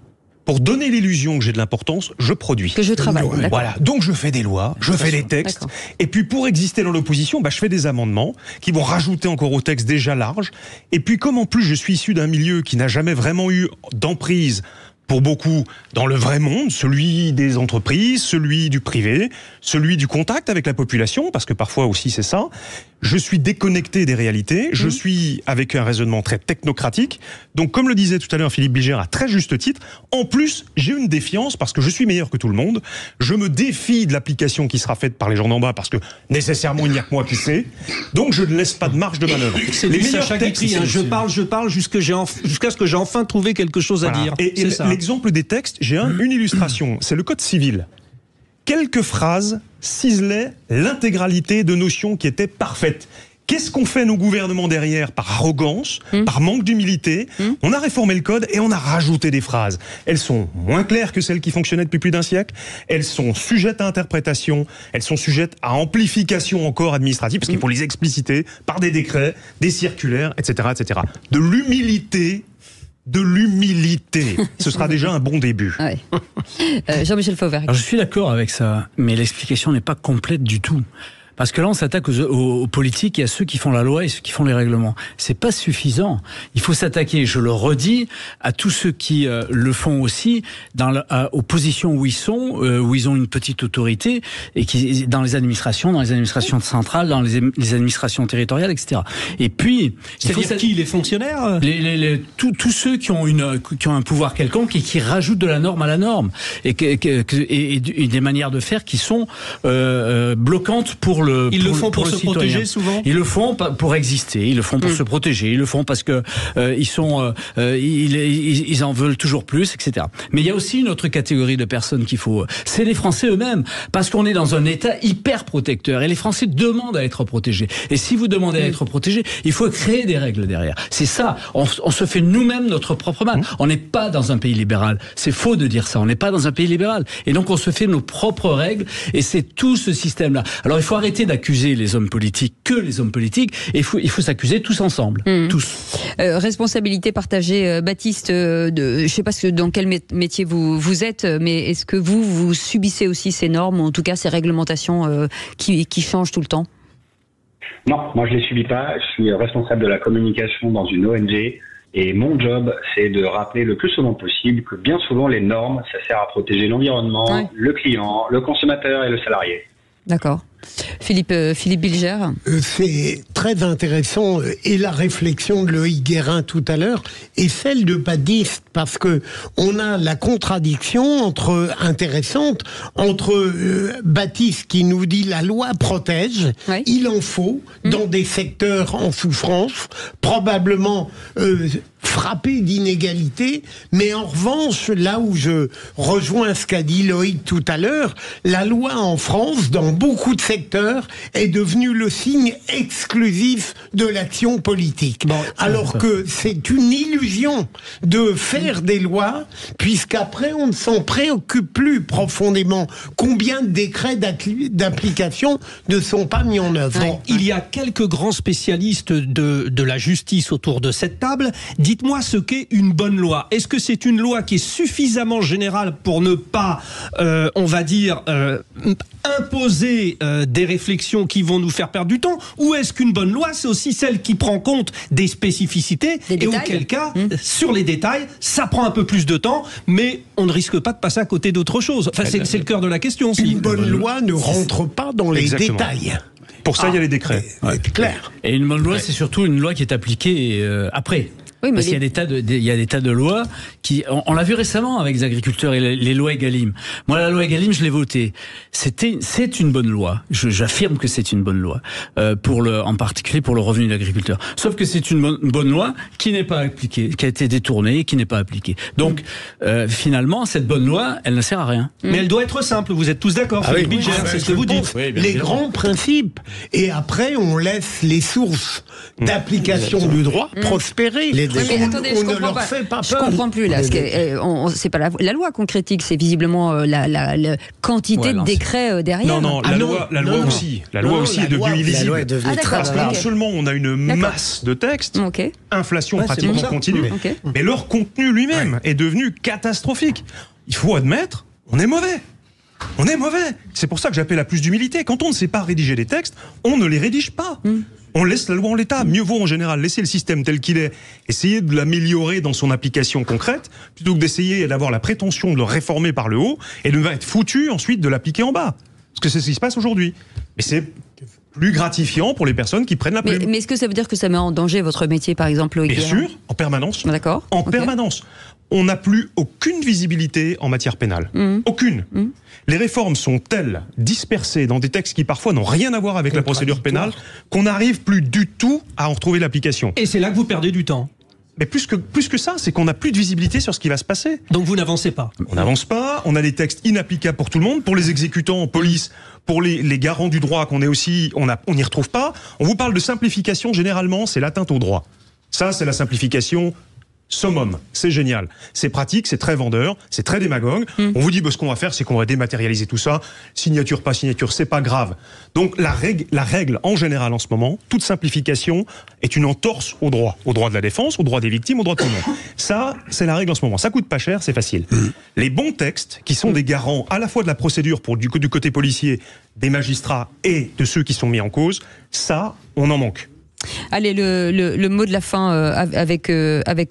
Pour donner l'illusion que j'ai de l'importance, je produis. Que je travaille. Voilà. Donc je fais des lois, je fais des textes, et puis pour exister dans l'opposition, je fais des amendements qui vont rajouter encore au texte déjà large. Et puis comme en plus je suis issu d'un milieu qui n'a jamais vraiment eu d'emprise pour beaucoup dans le vrai monde, celui des entreprises, celui du privé, celui du contact avec la population, parce que parfois aussi c'est ça. Je suis déconnecté des réalités, je suis avec un raisonnement très technocratique. Donc comme le disait tout à l'heure Philippe Bilger à très juste titre, en plus j'ai une défiance parce que je suis meilleur que tout le monde. Je me défie de l'application qui sera faite par les gens d'en bas parce que nécessairement il n'y a que moi qui sais. Donc je ne laisse pas de marge de manœuvre. C'est les Sacha Guitry, je parle jusqu'à ce que j'ai enfin trouvé quelque chose à dire. Et l'exemple des textes, j'ai une illustration, c'est le code civil. Quelques phrases ciselaient l'intégralité de notions qui étaient parfaites. Qu'est-ce qu'on fait nos gouvernements derrière? Par arrogance, par manque d'humilité. On a réformé le code et on a rajouté des phrases. Elles sont moins claires que celles qui fonctionnaient depuis plus d'un siècle. Elles sont sujettes à interprétation. Elles sont sujettes à amplification encore administrative, parce qu'il faut les expliciter par des décrets, des circulaires, etc., etc. De l'humilité. Ce sera déjà un bon début. Jean-Michel Fauvergue. Alors je suis d'accord avec ça, mais l'explication n'est pas complète du tout. Parce que là, on s'attaque aux politiques et à ceux qui font la loi et ceux qui font les règlements. C'est pas suffisant. Il faut s'attaquer, je le redis, à tous ceux qui le font aussi aux positions où ils sont, où ils ont une petite autorité et qui dans les administrations centrales, dans les administrations territoriales, etc. Et puis, c'est-à-dire qui, les fonctionnaires, tous ceux qui ont un pouvoir quelconque et qui rajoutent de la norme à la norme et des manières de faire qui sont bloquantes pour pour le Ils le font pour se citoyen. protéger souvent. Ils le font pour exister, ils le font pour se protéger, ils le font parce que ils en veulent toujours plus, etc. Mais il y a aussi une autre catégorie de personnes qu'il faut, c'est les Français eux-mêmes, parce qu'on est dans un État hyper protecteur et les Français demandent à être protégés. Et si vous demandez à être protégés, il faut créer des règles derrière. C'est ça, on se fait nous-mêmes notre propre mal. On n'est pas dans un pays libéral. C'est faux de dire ça. On n'est pas dans un pays libéral. Et donc on se fait nos propres règles et c'est tout ce système-là. Alors il faut arrêter d'accuser les hommes politiques que les hommes politiques et il faut s'accuser tous ensemble. Tous. Responsabilité partagée, Baptiste, je ne sais pas dans quel métier vous êtes, mais est-ce que vous subissez aussi ces normes, ou en tout cas ces réglementations qui changent tout le temps? Non, moi je les subis pas. Je suis responsable de la communication dans une ONG et mon job, c'est de rappeler le plus souvent possible que bien souvent les normes, ça sert à protéger l'environnement, le client, le consommateur et le salarié. D'accord. Philippe Bilger. C'est très intéressant, et la réflexion de Loïc Guérin tout à l'heure et celle de Baptiste, parce que on a la contradiction intéressante entre Baptiste qui nous dit la loi protège, il en faut dans des secteurs en souffrance, probablement frappés d'inégalités, mais en revanche, là où je rejoins ce qu'a dit Loïc tout à l'heure, la loi en France, dans beaucoup de secteur est devenu le signe exclusif de l'action politique. Alors que c'est une illusion de faire des lois, puisqu'après on ne s'en préoccupe plus profondément. Combien de décrets d'application ne sont pas mis en œuvre? Il y a quelques grands spécialistes de la justice autour de cette table. Dites-moi ce qu'est une bonne loi. Est-ce que c'est une loi qui est suffisamment générale pour ne pas, on va dire, imposer des réflexions qui vont nous faire perdre du temps, ou est-ce qu'une bonne loi, c'est aussi celle qui prend compte des spécificités, et auquel cas, sur les détails, ça prend un peu plus de temps, mais on ne risque pas de passer à côté d'autre chose. Enfin, c'est le cœur de la question. Une bonne loi ne rentre pas dans les détails. Pour ça, il y a les décrets. Clair. Et une bonne loi, c'est surtout une loi qui est appliquée après. Oui, mais parce qu'il y a des tas de lois qui, on l'a vu récemment avec les agriculteurs et les lois Egalim. Moi, la loi Egalim, je l'ai votée. C'est une bonne loi. J'affirme que c'est une bonne loi, en particulier pour le revenu de l'agriculteur. Sauf que c'est une bonne loi qui n'est pas appliquée, qui a été détournée et qui n'est pas appliquée. Donc, finalement, cette bonne loi, elle ne sert à rien. Mais elle doit être simple. Vous êtes tous d'accord, Philippe Bilger, c'est ce que vous dites. Les grands principes. Et après, on laisse les sources d'application du droit prospérer. Mais attendez, je comprends plus là. C'est pas la loi qu'on critique, c'est visiblement la quantité de décrets derrière. Non, la loi aussi. La loi aussi est devenue illisible. Parce que non seulement on a une masse de textes, inflation pratiquement continue, mais leur contenu lui-même est devenu catastrophique. Il faut admettre, on est mauvais. On est mauvais. C'est pour ça que j'appelle à plus d'humilité. Quand on ne sait pas rédiger des textes, on ne les rédige pas. On laisse la loi en l'état. Mieux vaut en général laisser le système tel qu'il est, essayer de l'améliorer dans son application concrète, plutôt que d'essayer d'avoir la prétention de le réformer par le haut et de être foutu ensuite de l'appliquer en bas. Parce que c'est ce qui se passe aujourd'hui. Mais c'est plus gratifiant pour les personnes qui prennent la plume. Mais est-ce que ça veut dire que ça met en danger votre métier, par exemple, Loïc Guérin ? Bien sûr, en permanence. D'accord. En permanence. On n'a plus aucune visibilité en matière pénale. Aucune. Les réformes sont telles, dispersées dans des textes qui parfois n'ont rien à voir avec la procédure pénale, qu'on n'arrive plus du tout à en retrouver l'application. Et c'est là que vous perdez du temps. Mais plus que ça, c'est qu'on n'a plus de visibilité sur ce qui va se passer. Donc vous n'avancez pas. On n'avance pas, on a des textes inapplicables pour tout le monde, pour les exécutants en police, pour les garants du droit qu'on est aussi, on n'y retrouve pas. On vous parle de simplification, généralement, c'est l'atteinte au droit. Ça, c'est la simplification summum, c'est génial, c'est pratique, c'est très vendeur, c'est très démagogue. On vous dit ce qu'on va faire, c'est qu'on va dématérialiser tout ça, signature pas signature, c'est pas grave. Donc la règle en général en ce moment, toute simplification est une entorse au droit de la défense, au droit des victimes, au droit de tout le monde. Ça, c'est la règle en ce moment. Ça coûte pas cher, c'est facile. Les bons textes qui sont des garants à la fois de la procédure du côté policier, des magistrats et de ceux qui sont mis en cause, ça, on en manque. Allez, le mot de la fin avec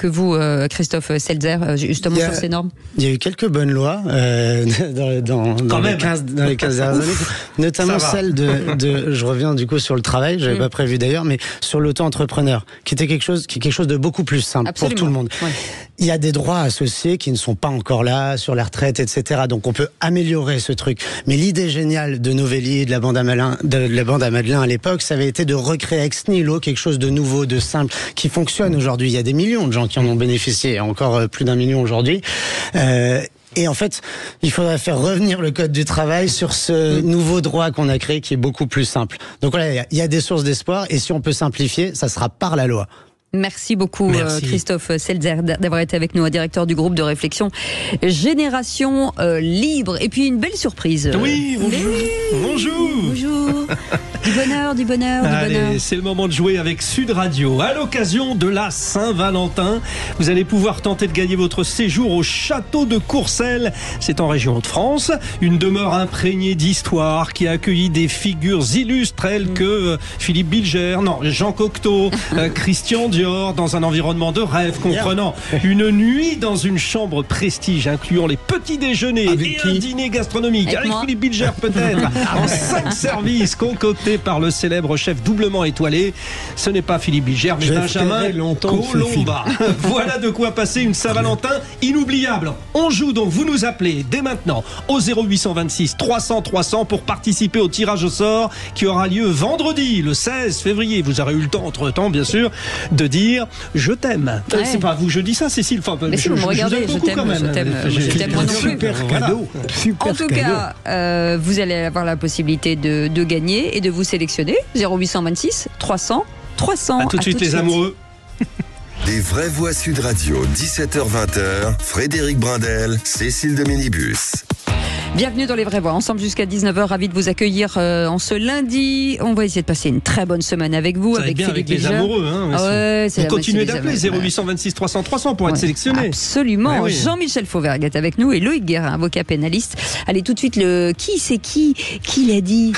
vous, Christophe Seltzer, justement sur ces normes. Il y a eu quelques bonnes lois dans les 15 dernières années, notamment celle de je reviens du coup sur le travail, j'avais pas prévu d'ailleurs, mais sur l'auto-entrepreneur, qui est quelque chose de beaucoup plus simple. Absolument. Pour tout le monde. Ouais. Il y a des droits associés qui ne sont pas encore là, sur la retraite, etc. Donc on peut améliorer ce truc. Mais l'idée géniale de Novelli, de la bande à Madelin à l'époque, ça avait été de recréer ex nihilo quelque chose de nouveau, de simple, qui fonctionne aujourd'hui. Il y a des millions de gens qui en ont bénéficié, encore plus d'1 million aujourd'hui. Et en fait, il faudrait faire revenir le code du travail sur ce nouveau droit qu'on a créé qui est beaucoup plus simple. Donc voilà, il y a des sources d'espoir et si on peut simplifier, ça sera par la loi. Merci beaucoup Christophe Seltzer d'avoir été avec nous, directeur du groupe de réflexion Génération Libre. Et puis une belle surprise. Oui, bonjour. Du bonheur. Allez, c'est le moment de jouer avec Sud Radio. À l'occasion de la Saint-Valentin, vous allez pouvoir tenter de gagner votre séjour au château de Courcelles. C'est en région de France. Une demeure imprégnée d'histoire qui a accueilli des figures illustres telles que Philippe Bilger, Jean Cocteau, Christian Dior, dans un environnement de rêve comprenant une nuit dans une chambre prestige incluant les petits déjeuners un dîner gastronomique avec Philippe Bilger peut-être en 5 services concoctés par le célèbre chef doublement étoilé. Ce n'est pas Philippe Bilger mais Benjamin Colomba. Voilà de quoi passer une Saint-Valentin inoubliable. On joue donc, vous nous appelez dès maintenant au 0826 300 300 pour participer au tirage au sort qui aura lieu vendredi le 16 février. Vous aurez eu le temps entre-temps bien sûr de dire je t'aime. Ouais. C'est pas vous, je dis ça, Cécile. Enfin, mais si vous me regardez, je t'aime moi non plus. Super cadeau. En tout cas, vous allez avoir la possibilité de gagner et de vous sélectionner. 0826 300 300. À tout de suite les amoureux. Les vraies voix Sud Radio, 17h-20h, Frédéric Brindel, Cécile de Minibus. Bienvenue dans les vraies voix, ensemble jusqu'à 19h, ravi de vous accueillir en ce lundi. On va essayer de passer une très bonne semaine avec vous, ça avec bien Philippe avec les amoureux. Vous continuez d'appeler 0826 300 300 pour être sélectionné. Absolument. Jean-Michel Fauvergue est avec nous et Loïc Guérin, avocat pénaliste. Allez tout de suite le qui c'est qui l'a dit.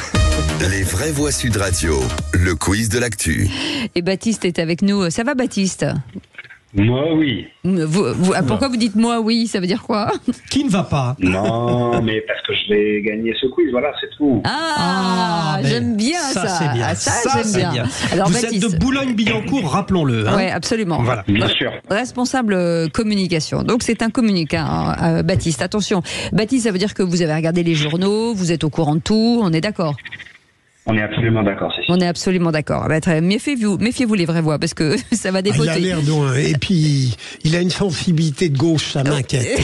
Les vraies voix Sud Radio, le quiz de l'actu. Et Baptiste est avec nous. Ça va Baptiste ? Moi, oui. Pourquoi vous dites moi, oui? Ça veut dire quoi? Qui ne va pas? Non, mais parce que je vais gagner ce quiz, voilà, c'est tout. J'aime bien ça. C'est bien. Ça j'aime bien. Alors, vous êtes de Boulogne-Billancourt, rappelons-le. Oui, absolument. Voilà. Bien sûr. Responsable communication. Donc, c'est un communicant, Baptiste. Attention. Baptiste, ça veut dire que vous avez regardé les journaux, vous êtes au courant de tout, on est d'accord? On est absolument d'accord, c'est sûr. On est absolument d'accord. Méfiez-vous les vraies voix, parce que ça va dépoter. Il a l'air d'un... Et puis, il a une sensibilité de gauche, ça m'inquiète.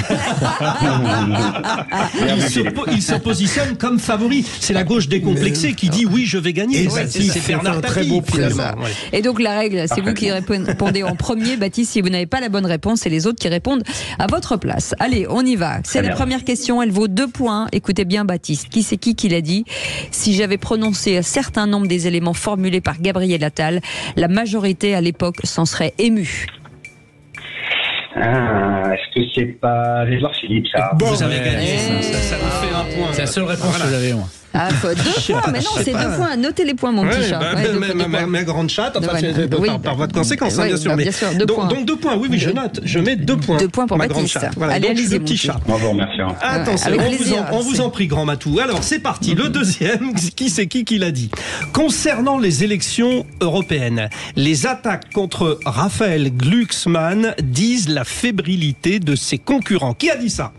Il se positionne comme favori. C'est la gauche décomplexée qui dit oui, je vais gagner. Et c'est Bernard Tapie, très beau finalement. Et donc la règle, c'est vous qui répondez en premier. Baptiste, si vous n'avez pas la bonne réponse, c'est les autres qui répondent à votre place. Allez, on y va. C'est la première question, elle vaut 2 points. Écoutez bien Baptiste, qui c'est qui l'a dit? Si j'avais prononcé un certain nombre des éléments formulés par Gabriel Attal, la majorité à l'époque s'en serait émue. Est-ce que c'est pas Édouard Philippe, ça? Bon, vous avez gagné, ça vous fait 1 point. C'est la seule réponse que j'avais, moi. 2 points, mais non, c'est 2 points. Notez les points, mon petit chat. Ma grande chatte, par voie de conséquence, bien sûr. Bien sûr, 2 points. Donc 2 points, oui, je note. Je mets 2 points. 2 points pour ma Baptiste. Grande chatte. Voilà, allez, donc allez-y, le petit chat. Bravo, merci. Attention, on vous en prie, grand Matou. Alors, c'est parti. Le deuxième, qui c'est qui l'a dit? Concernant les élections européennes, les attaques contre Raphaël Glucksmann disent la fébrilité de ses concurrents. Qui a dit ça?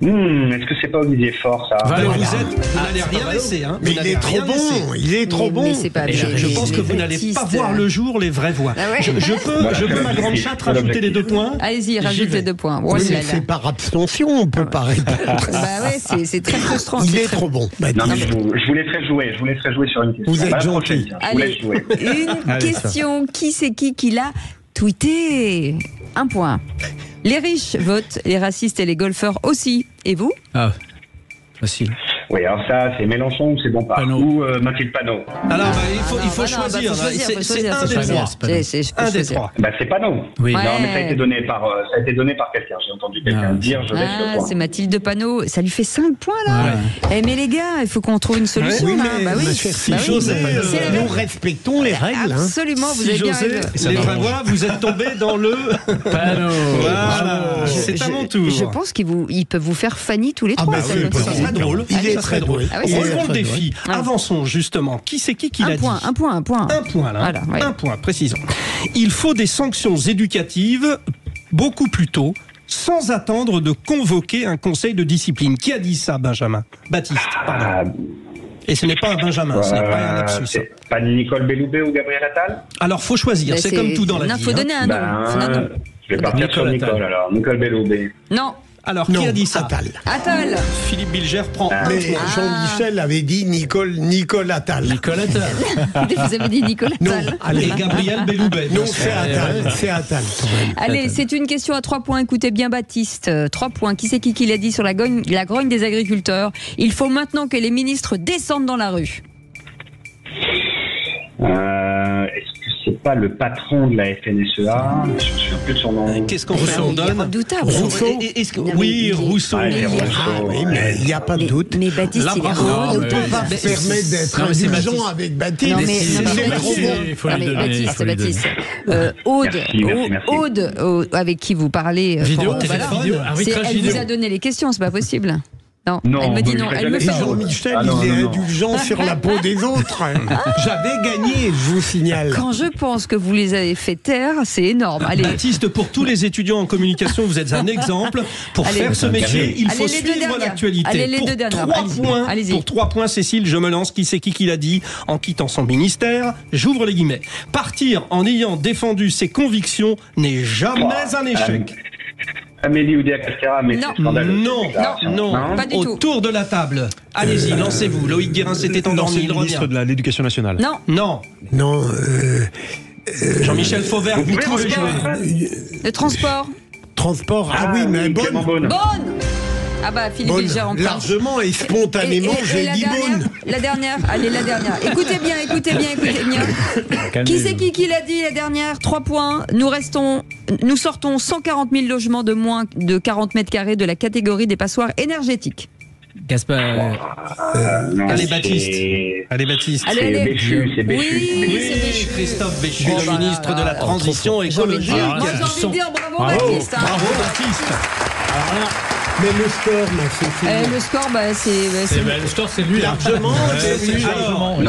Est-ce que c'est pas Olivier Faure, ça? Vous n'allez rien laisser, hein. Mais il est trop bon, il est trop bon. Je pense que vous n'allez pas voir le jour les vraies voix. Je peux ma grande chatte rajouter les 2 points? Allez-y, rajoutez 2 points. C'est par abstention, on peut pas répondre. C'est très frustrant. Il est trop bon. Non, mais je vous laisserai jouer. Je vous laisserai jouer sur une question. Vous êtes gentil. Allez, une question. Qui c'est qui l'a tweeté? 1 point. Les riches votent, les racistes et les golfeurs aussi. Et vous? Facile. Oui, alors ça, c'est Mélenchon ou c'est Bompard ou Mathilde Panot. Alors, il faut choisir. C'est un des trois. Un des trois. C'est Panot. Oui. Non, mais ça a été donné par quelqu'un. J'ai entendu quelqu'un dire, je laisse le point. C'est Mathilde Panot. Ça lui fait 5 points, là. Ouais. Mais les gars, il faut qu'on trouve une solution. Oui, là. mais si José, nous respectons les règles. Absolument, vous avez bien raison. Les vraies voix, vous êtes tombé dans le Panot. Voilà. C'est à mon tour. Je pense qu'ils peuvent vous faire Fanny tous les trois. Ça serait drôle. Il est très drôle. On le défi. Avançons justement. Qui l'a dit ? Un point. Un point, là. Voilà, ouais. Un point, précisons. Il faut des sanctions éducatives beaucoup plus tôt, sans attendre de convoquer un conseil de discipline. Qui a dit ça, Benjamin ? Baptiste, pardon. Et ce n'est pas un Benjamin, ce n'est pas un lapsus. C'est pas Nicole Belloubet ou Gabriel Attal ? Alors, faut choisir. C'est comme tout dans la vie. Il faut donner un nom. Je vais partir sur Nicole, alors. Nicole Belloubet. Non. Alors, qui a dit ça ? Attal. Philippe Bilger prend un Mais point. Jean-Michel avait dit Nicole Attal. Nicole Attal. Vous avez dit Nicole Attal. Et Gabriel Belloubet. Non, c'est Attal. Allez, c'est une question à 3 points. Écoutez bien, Baptiste. 3 points. Qui c'est qui l'a dit sur la grogne des agriculteurs ? Il faut maintenant que les ministres descendent dans la rue. Est-ce que c'est pas le patron de la FNSEA ? Je me souviens plus de son nom. Qu'est-ce qu'on donne ? Redoutable. Rousseau. Oui, Rousseau. Oui, mais il n'y a pas de doute. Mais Baptiste, il est On ne peut pas se permettre d'être indulgent avec Baptiste. Il faut lui donner. Baptiste. Aude, avec qui vous parlez. Vidéo, elle vous a donné les questions, c'est pas possible. Non, elle me dit non. Elle me fait Jean-Michel, il est indulgent sur la peau des autres. J'avais gagné, je vous signale. Quand je pense que vous les avez fait taire, c'est énorme. Allez. Baptiste, pour tous les étudiants en communication, vous êtes un exemple. Pour faire ce métier, il faut suivre l'actualité. Allez, les deux dernières. Pour 3 points, Cécile, je me lance. Qui c'est qui l'a dit en quittant son ministère ? J'ouvre les guillemets. Partir en ayant défendu ses convictions n'est jamais un échec. Amélie Oudéa-Castéra, mais c'est scandaleux. Non, pas du tout. Autour de la table. Allez-y, lancez-vous. Loïc Guérin s'était endormi. Le ministre de l'Éducation nationale. Non. Jean-Michel Fauvergue, vous pouvez jouer. Le transport. Oui, mais bonne. Ah bah Philippe Bilger en largement et spontanément, j'ai dit bonne. La dernière. Écoutez bien. Qui c'est qui l'a dit la dernière ? 3 points. Nous sortons 140 000 logements de moins de 40 mètres carrés de la catégorie des passoires énergétiques. Gaspard. Allez, Baptiste. C'est Béchu. Oui, c'est Béchu. Christophe Béchu, le ministre de la Transition écologique. Moi, j'ai envie de dire bravo Baptiste. Bravo, Baptiste. Mais le score, le score, le score, c'est lui largement.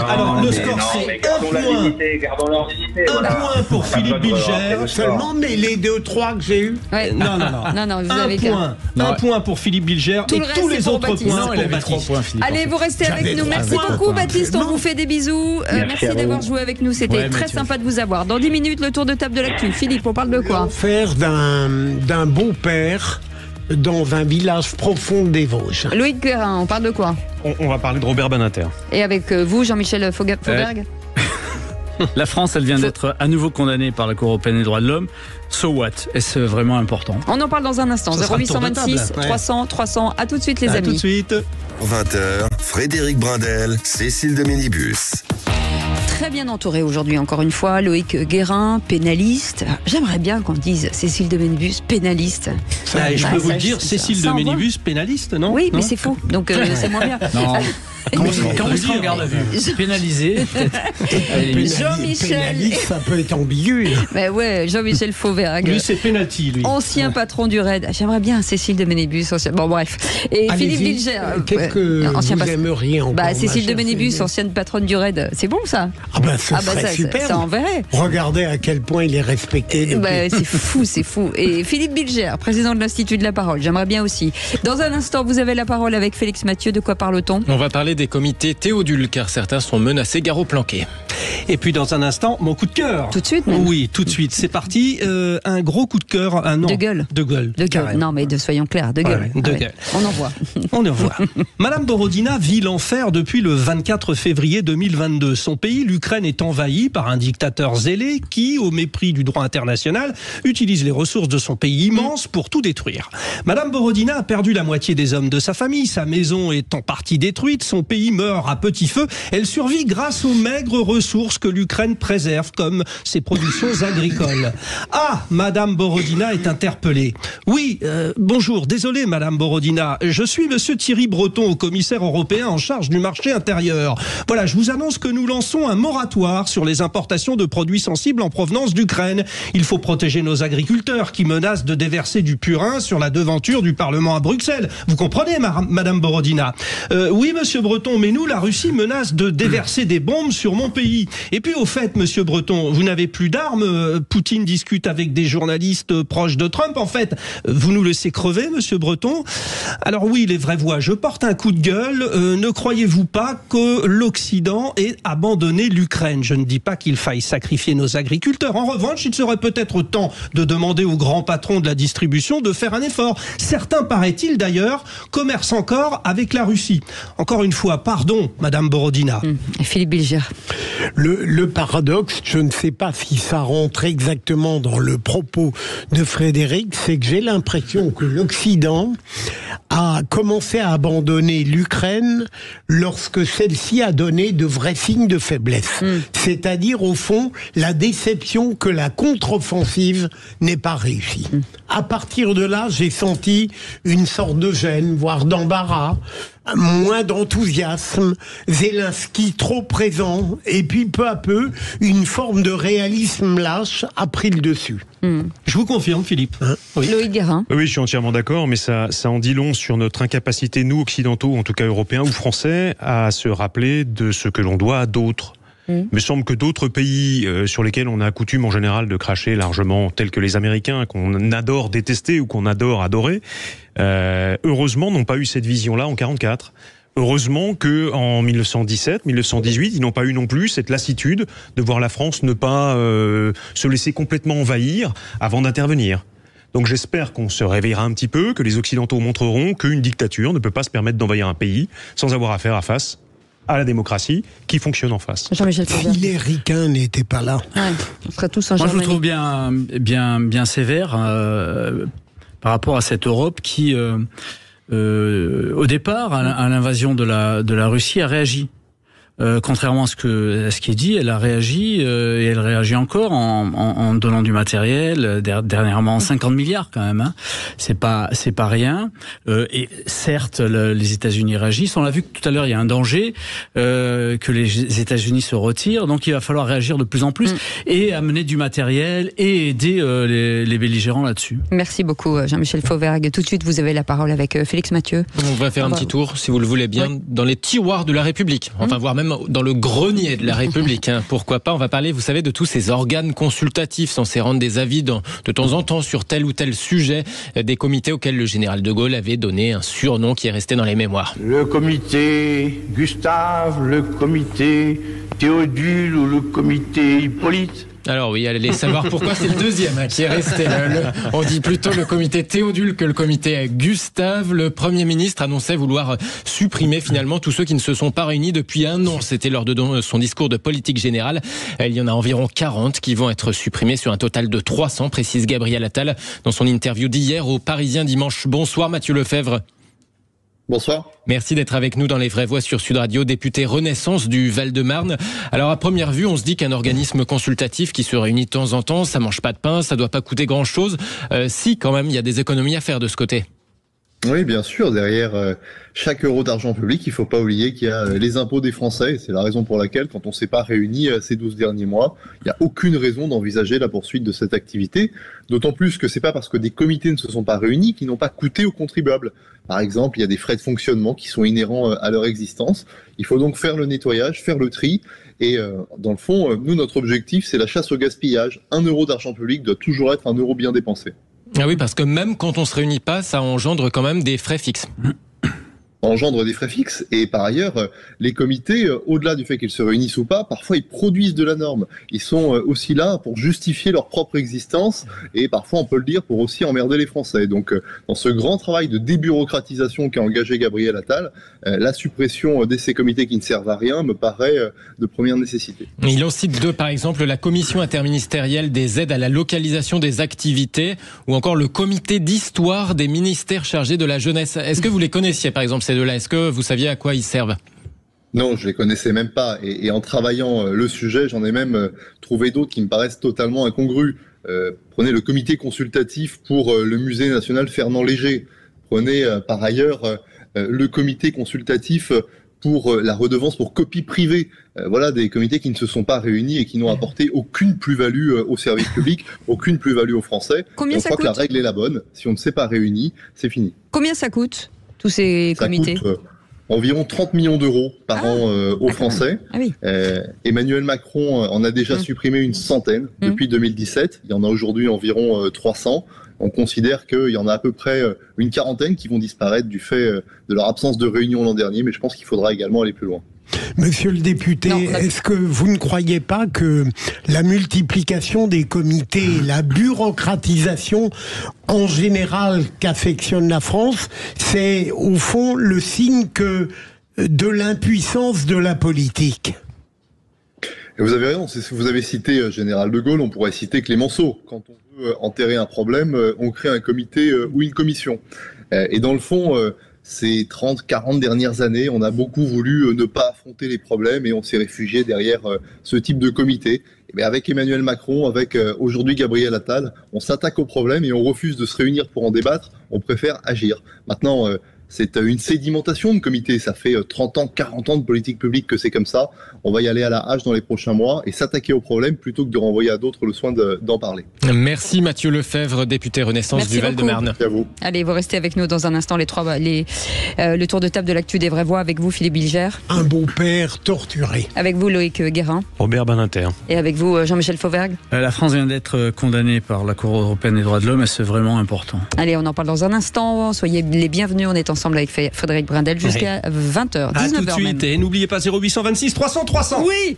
Alors, le score, c'est 1 point. Gardons leur dignité. Un point pour Philippe Bilger. Seulement, mais les 2-3 que j'ai eu. Non, vous avez un point pour Philippe Bilger et tous les autres points pour Baptiste. Allez, vous restez avec nous. Merci beaucoup, Baptiste. On vous fait des bisous. Merci d'avoir joué avec nous. C'était très sympa de vous avoir. Dans 10 minutes, le tour de table de l'actu. Philippe, on parle de quoi ? Faire d'un beau-père dans un village profond des Vosges. Loïc Guérin, on parle de quoi ? On va parler de Robert Badinter. Et avec vous, Jean-Michel Fauvergue ? La France, elle vient d'être à nouveau condamnée par la Cour européenne des droits de l'homme. So what ? Est-ce vraiment important ? On en parle dans un instant. 0826 300. À tout de suite, les amis. À tout de suite. 20h, Frédéric Brindel, Cécile de Minibus. Très bien entouré aujourd'hui, encore une fois. Loïc Guérin, pénaliste. J'aimerais bien qu'on dise Cécile de Minibus, pénaliste. Je peux vous le dire, Cécile de Minibus, pénaliste, non ? Oui, mais c'est faux. Donc c'est moins bien. Non. Quand vous serez en garde à vue, pénalisé, Jean-Michel. Pénaliste, ça peut être ambigu. Mais ouais, Jean-Michel Fauvergue. Lui, c'est pénalty, lui. Ancien patron du RAID. J'aimerais bien Cécile de Minibus. Bon, bref. Et Philippe Bilger. Qu'est-ce que vous aimeriez encore ? Cécile de Minibus, ancienne patronne du RAID. C'est bon, ça ? Ça serait super. Ça enverrait. Regardez à quel point il est respecté. C'est fou. Et Philippe Bilger, président de l'Institut de la Parole. J'aimerais bien aussi. Dans un instant, vous avez la parole avec Félix Mathieu. De quoi parle-t-on ? On va parler des comités Théodule, car certains sont menacés, garrots planqués. Et puis dans un instant, mon coup de cœur. Tout de suite même. Oui, tout de suite. C'est parti. Un gros coup de cœur. De gueule. De gueule. De gueule. Non, mais soyons clairs, de gueule. Ouais, de gueule. On en voit. On en voit. Madame Borodina vit l'enfer depuis le 24 février 2022. Son pays, l'Ukraine, est envahi par un dictateur zélé qui, au mépris du droit international, utilise les ressources de son pays immense pour tout détruire. Madame Borodina a perdu la moitié des hommes de sa famille. Sa maison est en partie détruite. Son pays meurt à petit feu. Elle survit grâce aux maigres ressources que l'Ukraine préserve, comme ses productions agricoles. Ah, Madame Borodina est interpellée. Oui, bonjour, désolé Madame Borodina, je suis Monsieur Thierry Breton, commissaire européen en charge du marché intérieur. Voilà, je vous annonce que nous lançons un moratoire sur les importations de produits sensibles en provenance d'Ukraine. Il faut protéger nos agriculteurs qui menacent de déverser du purin sur la devanture du Parlement à Bruxelles. Vous comprenez, Madame Borodina? Oui, Monsieur Breton, mais nous, la Russie menace de déverser des bombes sur mon pays. Et puis, au fait, Monsieur Breton, vous n'avez plus d'armes. Poutine discute avec des journalistes proches de Trump. En fait, vous nous laissez crever, Monsieur Breton? Alors oui, les vraies voix. Je porte un coup de gueule. Ne croyez-vous pas que l'Occident ait abandonné l'Ukraine? Je ne dis pas qu'il faille sacrifier nos agriculteurs. En revanche, il serait peut-être temps de demander aux grands patrons de la distribution de faire un effort. Certains, paraît-il d'ailleurs, commercent encore avec la Russie. Encore une fois, pardon, Madame Borodina. Philippe Bilger. Le paradoxe, je ne sais pas si ça rentre exactement dans le propos de Frédéric, c'est que j'ai l'impression que l'Occident a commencé à abandonner l'Ukraine lorsque celle-ci a donné de vrais signes de faiblesse. C'est-à-dire, au fond, la déception que la contre-offensive n'ait pas réussi. À partir de là, j'ai senti une sorte de gêne, voire d'embarras, moins d'enthousiasme, Zelensky trop présent, et puis peu à peu, une forme de réalisme lâche a pris le dessus. Je vous confirme, Philippe. Oui. Loïc Guérin. Oui, je suis entièrement d'accord, mais ça en dit long sur notre incapacité, nous, occidentaux, en tout cas européens ou français, à se rappeler de ce que l'on doit à d'autres. Il me semble que d'autres pays sur lesquels on a coutume en général de cracher largement, tels que les Américains, qu'on adore détester ou qu'on adore adorer, heureusement n'ont pas eu cette vision-là en 1944. Heureusement qu'en 1917, 1918, ils n'ont pas eu non plus cette lassitude de voir la France ne pas se laisser complètement envahir avant d'intervenir. Donc j'espère qu'on se réveillera un petit peu, que les Occidentaux montreront qu'une dictature ne peut pas se permettre d'envahir un pays sans avoir à faire à face à la démocratie qui fonctionne en face. Jean-Michel Fauvergue. Si les ricains n'étaient pas là. Ouais, on serait tous en Moi, je Germanie. vous trouve bien sévère par rapport à cette Europe qui, au départ, à l'invasion de la Russie, a réagi. Contrairement à ce qui est dit, elle a réagi et elle réagit encore en donnant du matériel, dernièrement 50 milliards quand même. Hein. C'est pas rien. Et certes, les États-Unis réagissent. On l'a vu que tout à l'heure, il y a un danger que les États-Unis se retirent. Donc, il va falloir réagir de plus en plus et amener du matériel et aider les belligérants là-dessus. Merci beaucoup, Jean-Michel Fauvergue. Tout de suite, vous avez la parole avec Félix Mathieu. On va faire un petit tour, si vous le voulez bien, dans les tiroirs de la République. Enfin, voire même dans le grenier de la République. Pourquoi pas? On va parler, vous savez, de tous ces organes consultatifs censés rendre des avis de temps en temps sur tel ou tel sujet, des comités auxquels le général de Gaulle avait donné un surnom qui est resté dans les mémoires. Le comité Gustave, le comité Théodule ou le comité Hippolyte. Alors oui, allez savoir pourquoi c'est le deuxième qui est resté. On dit plutôt le comité Théodule que le comité Gustave. Le Premier ministre annonçait vouloir supprimer finalement tous ceux qui ne se sont pas réunis depuis un an. C'était lors de son discours de politique générale. Il y en a environ 40 qui vont être supprimés sur un total de 300, précise Gabriel Attal dans son interview d'hier au Parisien dimanche. Bonsoir Mathieu Lefebvre. Bonsoir. Merci d'être avec nous dans Les Vraies Voix sur Sud Radio, député Renaissance du Val-de-Marne. Alors à première vue, on se dit qu'un organisme consultatif qui se réunit de temps en temps, ça mange pas de pain, ça doit pas coûter grand-chose. Si quand même, il y a des économies à faire de ce côté. Oui, bien sûr. Derrière chaque euro d'argent public, il faut pas oublier qu'il y a les impôts des Français. Et c'est la raison pour laquelle, quand on s'est pas réunis ces 12 derniers mois, il n'y a aucune raison d'envisager la poursuite de cette activité. D'autant plus que c'est pas parce que des comités ne se sont pas réunis qu'ils n'ont pas coûté aux contribuables. Par exemple, il y a des frais de fonctionnement qui sont inhérents à leur existence. Il faut donc faire le nettoyage, faire le tri. Et dans le fond, nous, notre objectif, c'est la chasse au gaspillage. 1 euro d'argent public doit toujours être 1 euro bien dépensé. Ah oui, parce que même quand on se réunit pas, ça engendre quand même des frais fixes. engendre des frais fixes. Et par ailleurs, les comités, au-delà du fait qu'ils se réunissent ou pas, parfois ils produisent de la norme. Ils sont aussi là pour justifier leur propre existence et parfois, on peut le dire, pour aussi emmerder les Français. Donc, dans ce grand travail de débureaucratisation qu'a engagé Gabriel Attal, la suppression de ces comités qui ne servent à rien me paraît de première nécessité. Il en cite deux, par exemple, la commission interministérielle des aides à la localisation des activités ou encore le comité d'histoire des ministères chargés de la jeunesse. Est-ce que vous les connaissiez, par exemple, ces deux-là? Est-ce que vous saviez à quoi ils servent? Non, je les connaissais même pas. Et en travaillant le sujet, j'en ai même trouvé d'autres qui me paraissent totalement incongrus. Prenez le comité consultatif pour le musée national Fernand Léger. Prenez par ailleurs le comité consultatif pour la redevance pour copie privée. Voilà des comités qui ne se sont pas réunis et qui n'ont apporté aucune plus-value au service public, aucune plus-value aux Français. Combien ça coûte ? Je crois que la règle est la bonne. Si on ne s'est pas réunis, c'est fini. Combien ça coûte, tous ces comités ? Ça coûte environ 30 millions d'euros par an aux Français. Ah oui. Emmanuel Macron en a déjà supprimé une centaine depuis 2017. Il y en a aujourd'hui environ 300. On considère qu'il y en a à peu près une quarantaine qui vont disparaître du fait de leur absence de réunion l'an dernier, mais je pense qu'il faudra également aller plus loin. Monsieur le député, est-ce que vous ne croyez pas que la multiplication des comités, la bureaucratisation en général qu'affectionne la France, c'est au fond le signe de l'impuissance de la politique ? Et vous avez raison, vous avez cité Général de Gaulle, on pourrait citer Clémenceau. Quand on veut enterrer un problème, on crée un comité ou une commission. Et dans le fond, ces 30, 40 dernières années, on a beaucoup voulu ne pas affronter les problèmes et on s'est réfugié derrière ce type de comité. Mais avec Emmanuel Macron, avec aujourd'hui Gabriel Attal, on s'attaque aux problèmes et on refuse de se réunir pour en débattre, on préfère agir. Maintenant, c'est une sédimentation de comités. Ça fait 30 ans, 40 ans de politique publique que c'est comme ça. On va y aller à la hache dans les prochains mois et s'attaquer aux problèmes plutôt que de renvoyer à d'autres le soin d'en parler. Merci Mathieu Lefebvre, député Renaissance du Val-de-Marne. Merci à vous. Allez, vous restez avec nous dans un instant, le tour de table de l'actu des vraies voix avec vous Philippe Bilger. Un beau-père torturé. Avec vous Loïc Guérin. Robert Badinter. Et avec vous Jean-Michel Fauvergue. La France vient d'être condamnée par la Cour européenne des droits de l'homme et c'est vraiment important. Allez, on en parle dans un instant. Soyez les bienvenus, on est ensemble avec Frédéric Brindel jusqu'à 20h, 19h à tout de suite, même. et n'oubliez pas 0826 300 300. Oui.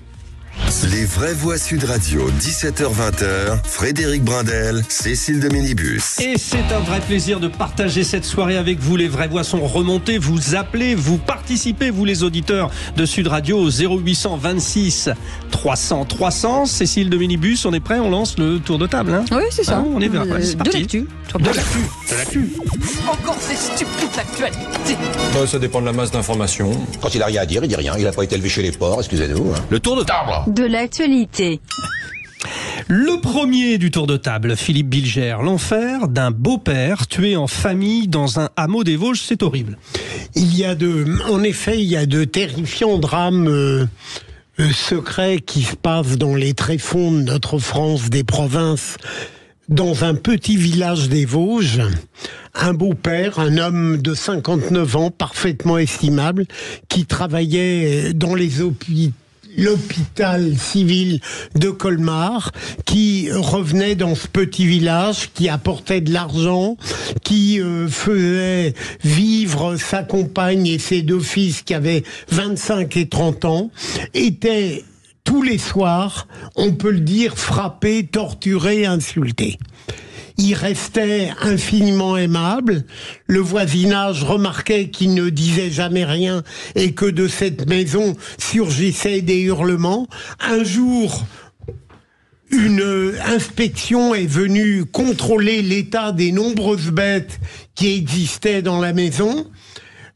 Les vraies voix Sud Radio, 17h-20h, Frédéric Brindel, Cécile de Ménibus. Et c'est un vrai plaisir de partager cette soirée avec vous. Les vraies voix sont remontées, vous appelez, vous participez, vous les auditeurs de Sud Radio au 0826 300 300. Cécile de Ménibus, on est prêt, on lance le tour de table. Hein, oui, c'est ça. On est vers c'est parti. De l'actu. Encore ces stupides actualités. Ça dépend de la masse d'informations. Quand il a rien à dire, il dit rien. Il n'a pas été élevé chez les porcs, excusez-nous. Le tour de table. De l'actualité. Le premier du tour de table, Philippe Bilger, l'enfer d'un beau-père tué en famille dans un hameau des Vosges, c'est horrible. En effet, il y a de terrifiants drames secrets qui se passent dans les tréfonds de notre France des provinces. Dans un petit village des Vosges, un beau-père, un homme de 59 ans, parfaitement estimable, qui travaillait dans l'hôpital civil de Colmar, qui revenait dans ce petit village, qui apportait de l'argent, qui faisait vivre sa compagne et ses deux fils qui avaient 25 et 30 ans, était tous les soirs, on peut le dire, frappé, torturé, insulté. Il restait infiniment aimable. Le voisinage remarquait qu'il ne disait jamais rien et que de cette maison surgissaient des hurlements. Un jour, une inspection est venue contrôler l'état des nombreuses bêtes qui existaient dans la maison.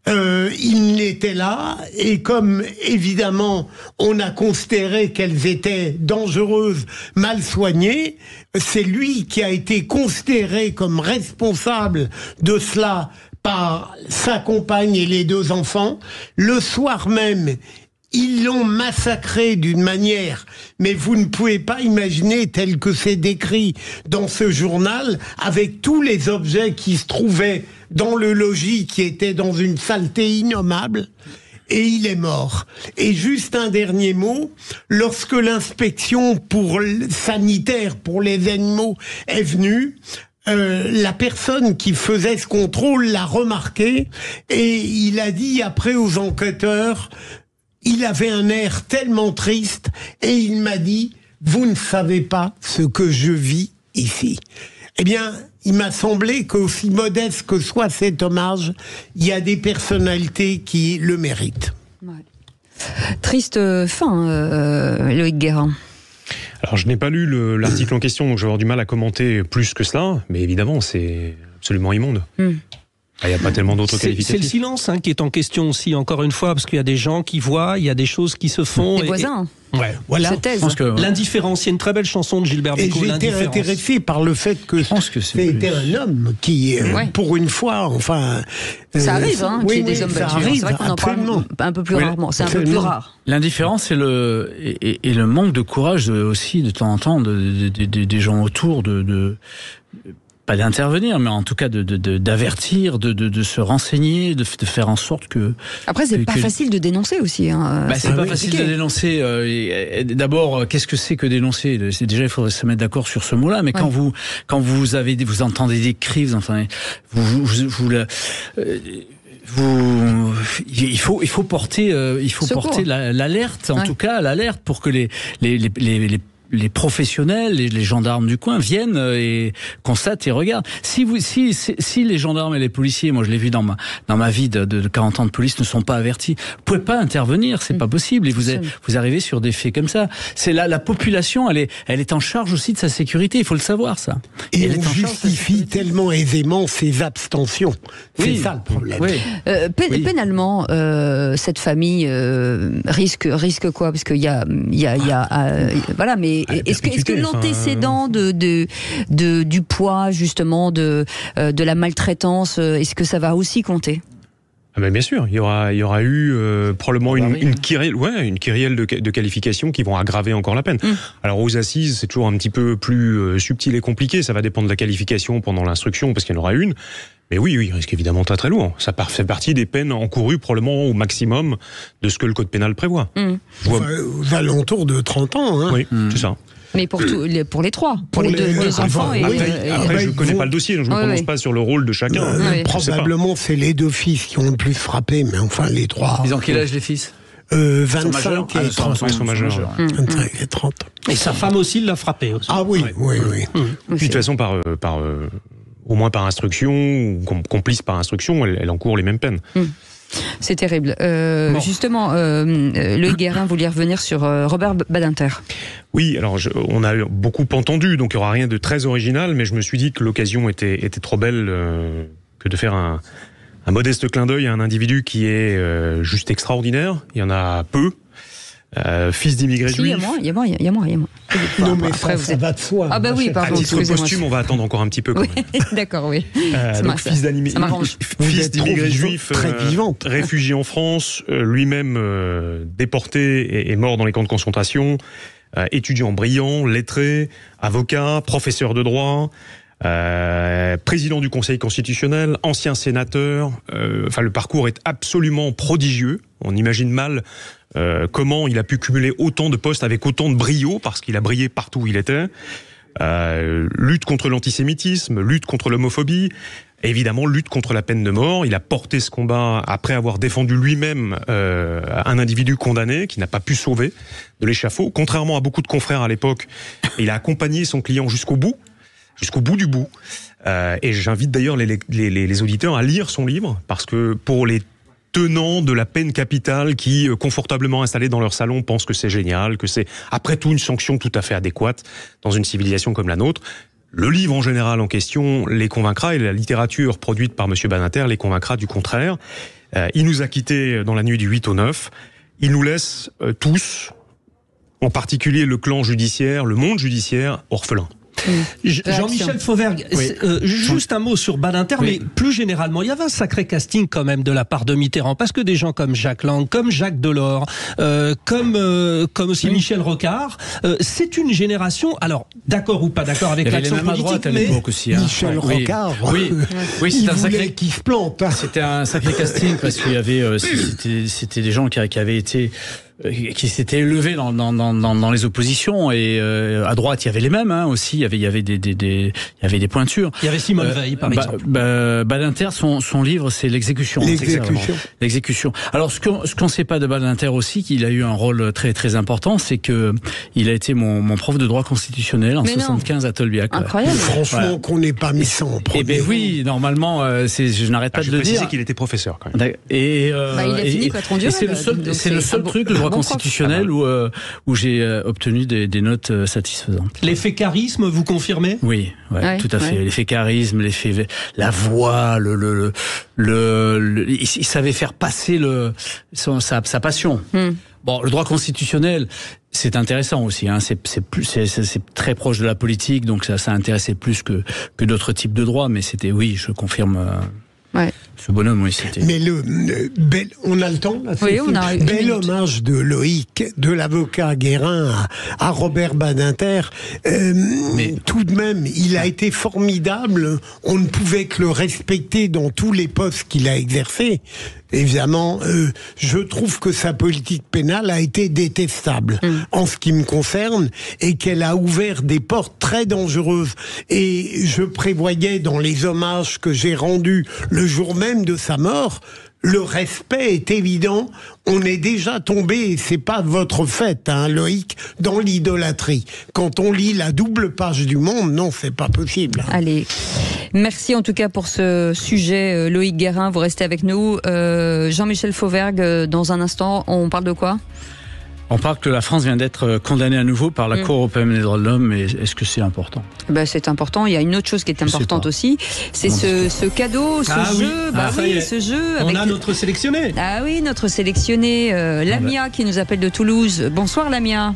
Il était là, et comme évidemment on a considéré qu'elles étaient dangereuses, mal soignées, c'est lui qui a été considéré comme responsable de cela par sa compagne et les deux enfants. Le soir même, ils l'ont massacré d'une manière, mais vous ne pouvez pas imaginer, tel que c'est décrit dans ce journal, avec tous les objets qui se trouvaient dans le logis qui était dans une saleté innommable, et il est mort. Et juste un dernier mot, lorsque l'inspection sanitaire pour les animaux est venue, la personne qui faisait ce contrôle l'a remarqué et il a dit après aux enquêteurs, il avait un air tellement triste et il m'a dit « Vous ne savez pas ce que je vis ici ». Eh bien, il m'a semblé qu'aussi modeste que soit cet hommage, il y a des personnalités qui le méritent. Ouais. Triste fin, Loïc Guérin. Alors, je n'ai pas lu l'article en question, donc je vais avoir du mal à commenter plus que cela, mais évidemment, c'est absolument immonde. Il n'y a pas tellement d'autres qualificatifs. C'est le silence qui est en question aussi, encore une fois, parce qu'il y a des gens qui voient, il y a des choses qui se font. Des voisins. Ouais, voilà. Je pense que l'indifférence, il y a une très belle chanson de Gilbert Bécaud. Et j'étais intéressé par le fait que c'était un homme qui, pour une fois, enfin... ça arrive, qu'il y ait des hommes battus. C'est vrai qu'on en parle un peu plus rarement. C'est un peu plus rare. L'indifférence et le manque de courage aussi, de temps en temps, des gens autour pas d'intervenir, mais en tout cas d'avertir, de se renseigner, de faire en sorte que... Après, c'est pas facile de dénoncer aussi. C'est pas facile de dénoncer. D'abord, qu'est-ce que c'est que dénoncer ? Déjà, il faudrait se mettre d'accord sur ce mot-là. Mais quand vous entendez des cris, il faut porter l'alerte, en tout cas l'alerte pour que les professionnels, les gendarmes du coin viennent et constatent et regardent. Si les gendarmes et les policiers, moi je l'ai vu dans ma vie de 40 ans de police, ne sont pas avertis, vous pouvez pas intervenir, c'est pas possible. Et vous arrivez sur des faits comme ça. C'est la population, elle est en charge aussi de sa sécurité. Il faut le savoir, ça. Et on justifie tellement aisément ses abstentions. C'est ça le problème. Oui. Pénalement, cette famille risque quoi ? Parce qu'il y a voilà, mais est-ce que l'antécédent du poids, justement, de la maltraitance, est-ce que ça va aussi compter ? Mais bien sûr, il y aura eu probablement une kyrielle de qualifications qui vont aggraver encore la peine. Alors aux assises, c'est toujours un petit peu plus subtil et compliqué, ça va dépendre de la qualification pendant l'instruction, parce qu'il y en aura une. Mais oui, il risque évidemment très très lourd. Ça fait partie des peines encourues probablement au maximum de ce que le code pénal prévoit. Aux alentours de 30 ans. Oui, c'est ça. Mais pour les trois, pour les deux enfants. Après, je ne connais pas le dossier, donc je ne me prononce pas sur le rôle de chacun. Probablement, c'est les deux fils qui ont le plus frappé, mais enfin les trois. Ils ont quel âge les fils ? 25 et 30. Ils sont majeurs. 25 et 30. Et sa femme aussi l'a frappé. Aussi. Ah oui. Puis de toute façon, au moins par instruction, ou complice par instruction, elle encourt les mêmes peines. C'est terrible. Justement, Loïc Guérin voulait revenir sur Robert Badinter. Oui, alors on a beaucoup entendu, donc il n'y aura rien de très original, mais je me suis dit que l'occasion était trop belle que de faire un modeste clin d'œil à un individu qui est juste extraordinaire. Il y en a peu. Fils d'immigrés juifs. Il y a moi. Non, mais après, ça va de soi. Ah bah oui, pardon. À titre posthume, on va attendre encore un petit peu. Oui, d'accord, oui. Donc fils d'immigrés juifs, réfugié en France, lui-même déporté et mort dans les camps de concentration, étudiant brillant, lettré, avocat, professeur de droit. Président du Conseil constitutionnel, ancien sénateur, le parcours est absolument prodigieux. On imagine mal comment il a pu cumuler autant de postes avec autant de brio, parce qu'il a brillé partout où il était. Lutte contre l'antisémitisme, lutte contre l'homophobie, évidemment lutte contre la peine de mort. Il a porté ce combat après avoir défendu lui-même un individu condamné qui n'a pas pu sauver de l'échafaud. Contrairement à beaucoup de confrères à l'époque, il a accompagné son client jusqu'au bout du bout. Et j'invite d'ailleurs les auditeurs à lire son livre, parce que pour les tenants de la peine capitale qui, confortablement installés dans leur salon, pensent que c'est génial, que c'est après tout une sanction tout à fait adéquate dans une civilisation comme la nôtre, le livre en général en question les convaincra, et la littérature produite par M. Badinter les convaincra du contraire. Il nous a quittés dans la nuit du 8 au 9. Il nous laisse tous, en particulier le clan judiciaire, le monde judiciaire, orphelin. Jean-Michel Fauvergue, juste un mot sur Badinter, mais plus généralement, il y avait un sacré casting quand même de la part de Mitterrand, parce que des gens comme Jacques Lang, comme Jacques Delors, comme aussi Michel Rocard, c'est une génération, alors d'accord ou pas d'accord avec l'action politique, mais aussi, Michel Rocard, c'est un sacré qui se plante. C'était un sacré casting, parce qu'il y avait, c'était des gens qui avaient été qui s'étaient élevés dans les oppositions, et à droite il y avait les mêmes aussi, il y avait des pointures. Il y avait Simone Veil par exemple. Badinter, son livre c'est l'exécution. L'exécution. Alors ce qu'on ne sait pas de Badinter aussi, qu'il a eu un rôle très très important, c'est que il a été mon prof de droit constitutionnel en 75 à Tolbiac. Incroyable. Franchement, qu'on n'ait pas mis ça en premier. Eh ben oui, normalement, je n'arrête pas de le dire. Qu'il était professeur quand même. Et il a fini Patron du c'est le seul truc, le droit constitutionnel, où j'ai obtenu des notes satisfaisantes. L'effet charisme, vous confirmez? Oui, tout à fait. L'effet charisme, la voix, il savait faire passer sa passion. Bon, le droit constitutionnel, c'est intéressant aussi. C'est très proche de la politique, donc ça intéressait plus que d'autres types de droits. Mais je confirme. Ce bonhomme, oui, c'était. Mais on a le temps là. Oui, on a bel hommage de Loïc, de l'avocat Guérin à Robert Badinter. Mais tout de même, il a été formidable. On ne pouvait que le respecter dans tous les postes qu'il a exercés. Évidemment, je trouve que sa politique pénale a été détestable en ce qui me concerne, et qu'elle a ouvert des portes très dangereuses. Et je prévoyais dans les hommages que j'ai rendus le jour même de sa mort, le respect est évident. On est déjà tombé, et c'est pas votre fait, Loïc, dans l'idolâtrie. Quand on lit la double page du Monde, non, c'est pas possible. Allez, merci en tout cas pour ce sujet, Loïc Guérin. Vous restez avec nous. Jean-Michel Fauvergue, dans un instant, on parle de quoi ? On parle que la France vient d'être condamnée à nouveau par la Cour européenne des droits de l'homme, mais est-ce que c'est important ? C'est important. Il y a une autre chose qui est importante aussi, c'est ce cadeau, ce jeu. On a notre sélectionné. Ah oui, notre sélectionné, Lamia, qui nous appelle de Toulouse. Bonsoir Lamia.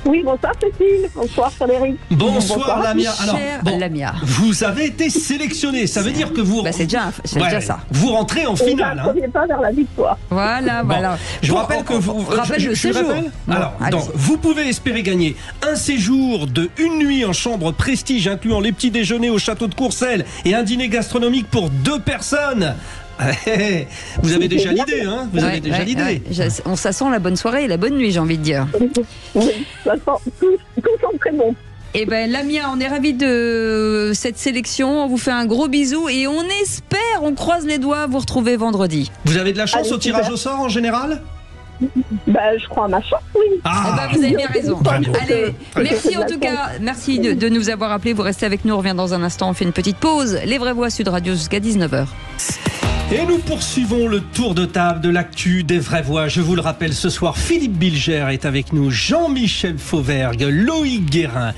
Oui, bonsoir Cécile, bonsoir Frédéric. Bonsoir Lamia. Alors, Lamia. Vous avez été sélectionné, ça veut dire que vous... c'est déjà ça. Vous rentrez en finale. On ne pas vers la victoire. Voilà. Je vous rappelle que vous... Rappelle le séjour. Alors, vous pouvez espérer gagner un séjour de 1 nuit en chambre prestige, incluant les petits déjeuners au château de Courcelles et un dîner gastronomique pour 2 personnes. Vous avez déjà l'idée, Ça sent la bonne soirée et la bonne nuit, j'ai envie de dire. Oui, ça sent tout très bon. Eh ben, Lamia, on est ravis de cette sélection. On vous fait un gros bisou et on espère, on croise les doigts, vous retrouver vendredi. Vous avez de la chance au tirage au sort en général ? Je crois à ma chance, oui. Vous avez bien raison. Allez, merci en tout cas. Merci de nous avoir appelés. Vous restez avec nous. On revient dans un instant. On fait une petite pause. Les vraies voix Sud Radio jusqu'à 19h. Et nous poursuivons le tour de table de l'actu des vraies voix. Je vous le rappelle, ce soir, Philippe Bilger est avec nous, Jean-Michel Fauvergue, Loïc Guérin.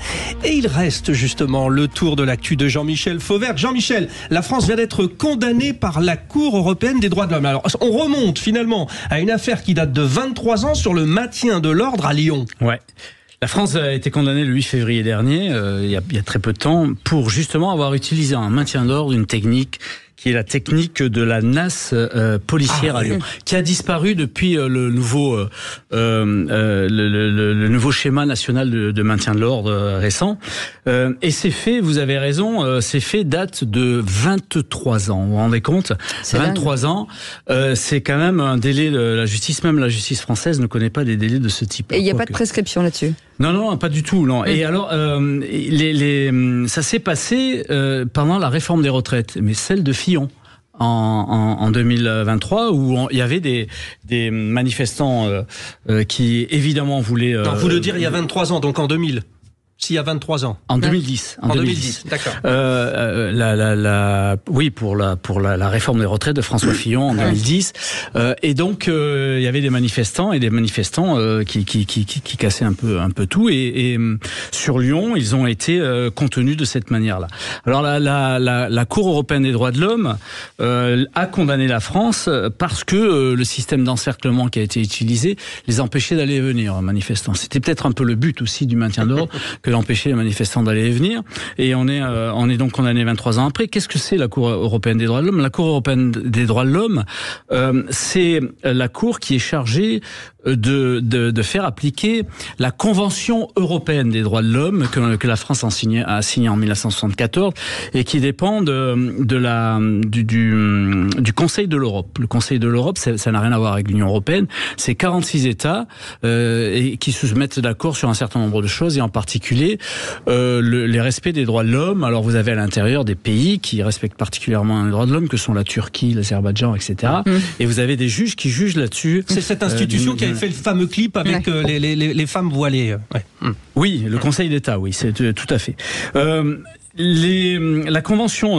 Et il reste justement le tour de l'actu de Jean-Michel Fauvergue. Jean-Michel, la France vient d'être condamnée par la Cour européenne des droits de l'homme. Alors, on remonte finalement à une affaire qui date de 23 ans sur le maintien de l'ordre à Lyon. Ouais. La France a été condamnée le 8 février dernier, il y a très peu de temps, pour justement avoir utilisé un maintien d'ordre, une technique qui est la technique de la nasse policière à Lyon, qui a disparu depuis le nouveau schéma national de maintien de l'ordre récent. Et ces faits, vous avez raison, ces faits datent de 23 ans. Vous vous rendez compte ? 23 ans, c'est quand même un délai de la justice. Même la justice française ne connaît pas des délais de ce type. Et il n'y a pas de prescription là-dessus ? Non, pas du tout. Non. Et alors, ça s'est passé pendant la réforme des retraites, mais celle de Fillon. En 2023, où il y avait des manifestants qui évidemment voulaient... vous le dire il y a 23 ans, donc en 2000. S'il y a 23 ans. En 2010. En 2010, d'accord. Oui, pour la réforme des retraites de François Fillon en 2010. Et donc, il y avait des manifestants qui cassaient un peu tout. Et sur Lyon, ils ont été contenus de cette manière-là. Alors, la Cour européenne des droits de l'homme a condamné la France parce que le système d'encerclement qui a été utilisé les empêchait d'aller et venir, manifestants. C'était peut-être un peu le but aussi du maintien d'ordre, que d'empêcher les manifestants d'aller et venir. Et on est donc condamné 23 ans après. Qu'est-ce que c'est la Cour européenne des droits de l'homme? La Cour européenne des droits de l'homme, c'est la Cour qui est chargée de faire appliquer la Convention européenne des droits de l'homme que la France a signée en 1974 et qui dépend du Conseil de l'Europe. Le Conseil de l'Europe, ça n'a rien à voir avec l'Union européenne. C'est 46 États et qui se mettent d'accord sur un certain nombre de choses et en particulier les respects des droits de l'homme. Alors vous avez à l'intérieur des pays qui respectent particulièrement les droits de l'homme, que sont la Turquie, l'Azerbaïdjan, etc. Et vous avez des juges qui jugent là-dessus. C'est cette institution qui avait fait le fameux clip avec les femmes voilées. Ouais. Oui, le Conseil d'État, oui, c'est tout à fait. La convention,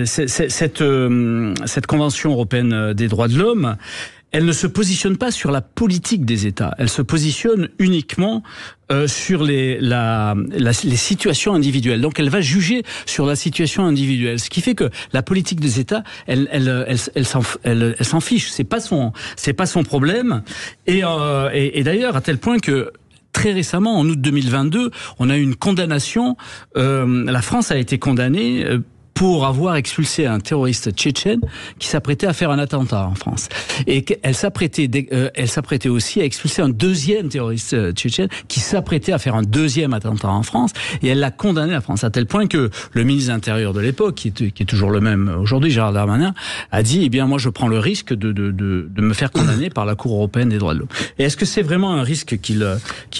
cette convention européenne des droits de l'homme, elle ne se positionne pas sur la politique des États. Elle se positionne uniquement sur les situations individuelles. Donc, elle va juger sur la situation individuelle. Ce qui fait que la politique des États, elle s'en fiche. C'est pas son problème. Et d'ailleurs, à tel point que très récemment, en août 2022, on a eu une condamnation. La France a été condamnée pour avoir expulsé un terroriste tchétchène qui s'apprêtait à faire un attentat en France. Et elle s'apprêtait aussi à expulser un deuxième terroriste tchétchène qui s'apprêtait à faire un deuxième attentat en France. Et elle l'a condamné, la France, à tel point que le ministre de l'Intérieur de l'époque, qui est toujours le même aujourd'hui, Gérald Darmanin, a dit, eh bien, moi, je prends le risque de me faire condamner par la Cour européenne des droits de l'homme. Et est-ce que c'est vraiment un risque qu'il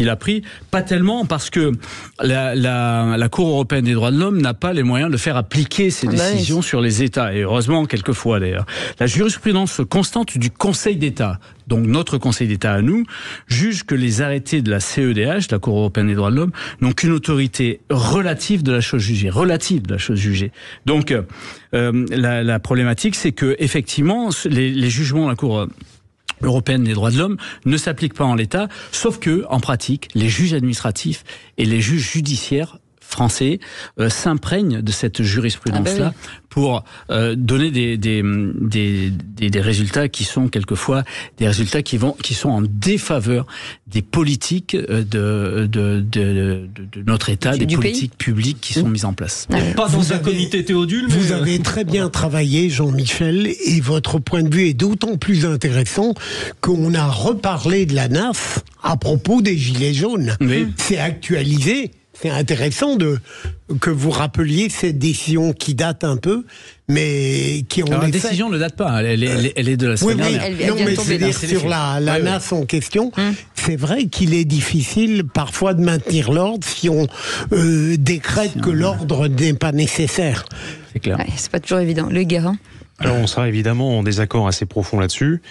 a pris? Pas tellement, parce que la Cour européenne des droits de l'homme n'a pas les moyens de faire appliquer ces décisions sur les États, et heureusement quelquefois d'ailleurs. La jurisprudence constante du Conseil d'État, donc notre Conseil d'État à nous, juge que les arrêtés de la CEDH, la Cour européenne des droits de l'homme, n'ont qu'une autorité relative de la chose jugée. Donc la problématique, c'est que effectivement les jugements de la Cour européenne des droits de l'homme ne s'appliquent pas en l'état, sauf que en pratique, les juges administratifs et les juges judiciaires français s'imprègnent de cette jurisprudence-là pour donner des résultats qui sont quelquefois des résultats qui sont en défaveur des politiques de notre État, des politiques publiques qui sont mises en place. Pas dans un comité Théodule. Vous avez très bien travaillé, Jean-Michel, et votre point de vue est d'autant plus intéressant qu'on a reparlé de la NAF à propos des Gilets jaunes. Oui. C'est actualisé. C'est intéressant que vous rappeliez cette décision qui date un peu, mais qui la décision ne date pas, elle est de la semaine dernière. Non, mais c'est-à-dire sur la NAF en question, c'est vrai qu'il est difficile parfois de maintenir l'ordre si on décrète que l'ordre n'est pas nécessaire. C'est clair. Ouais, c'est pas toujours évident. Le Guérin. Alors on sera évidemment en désaccord assez profond là-dessus.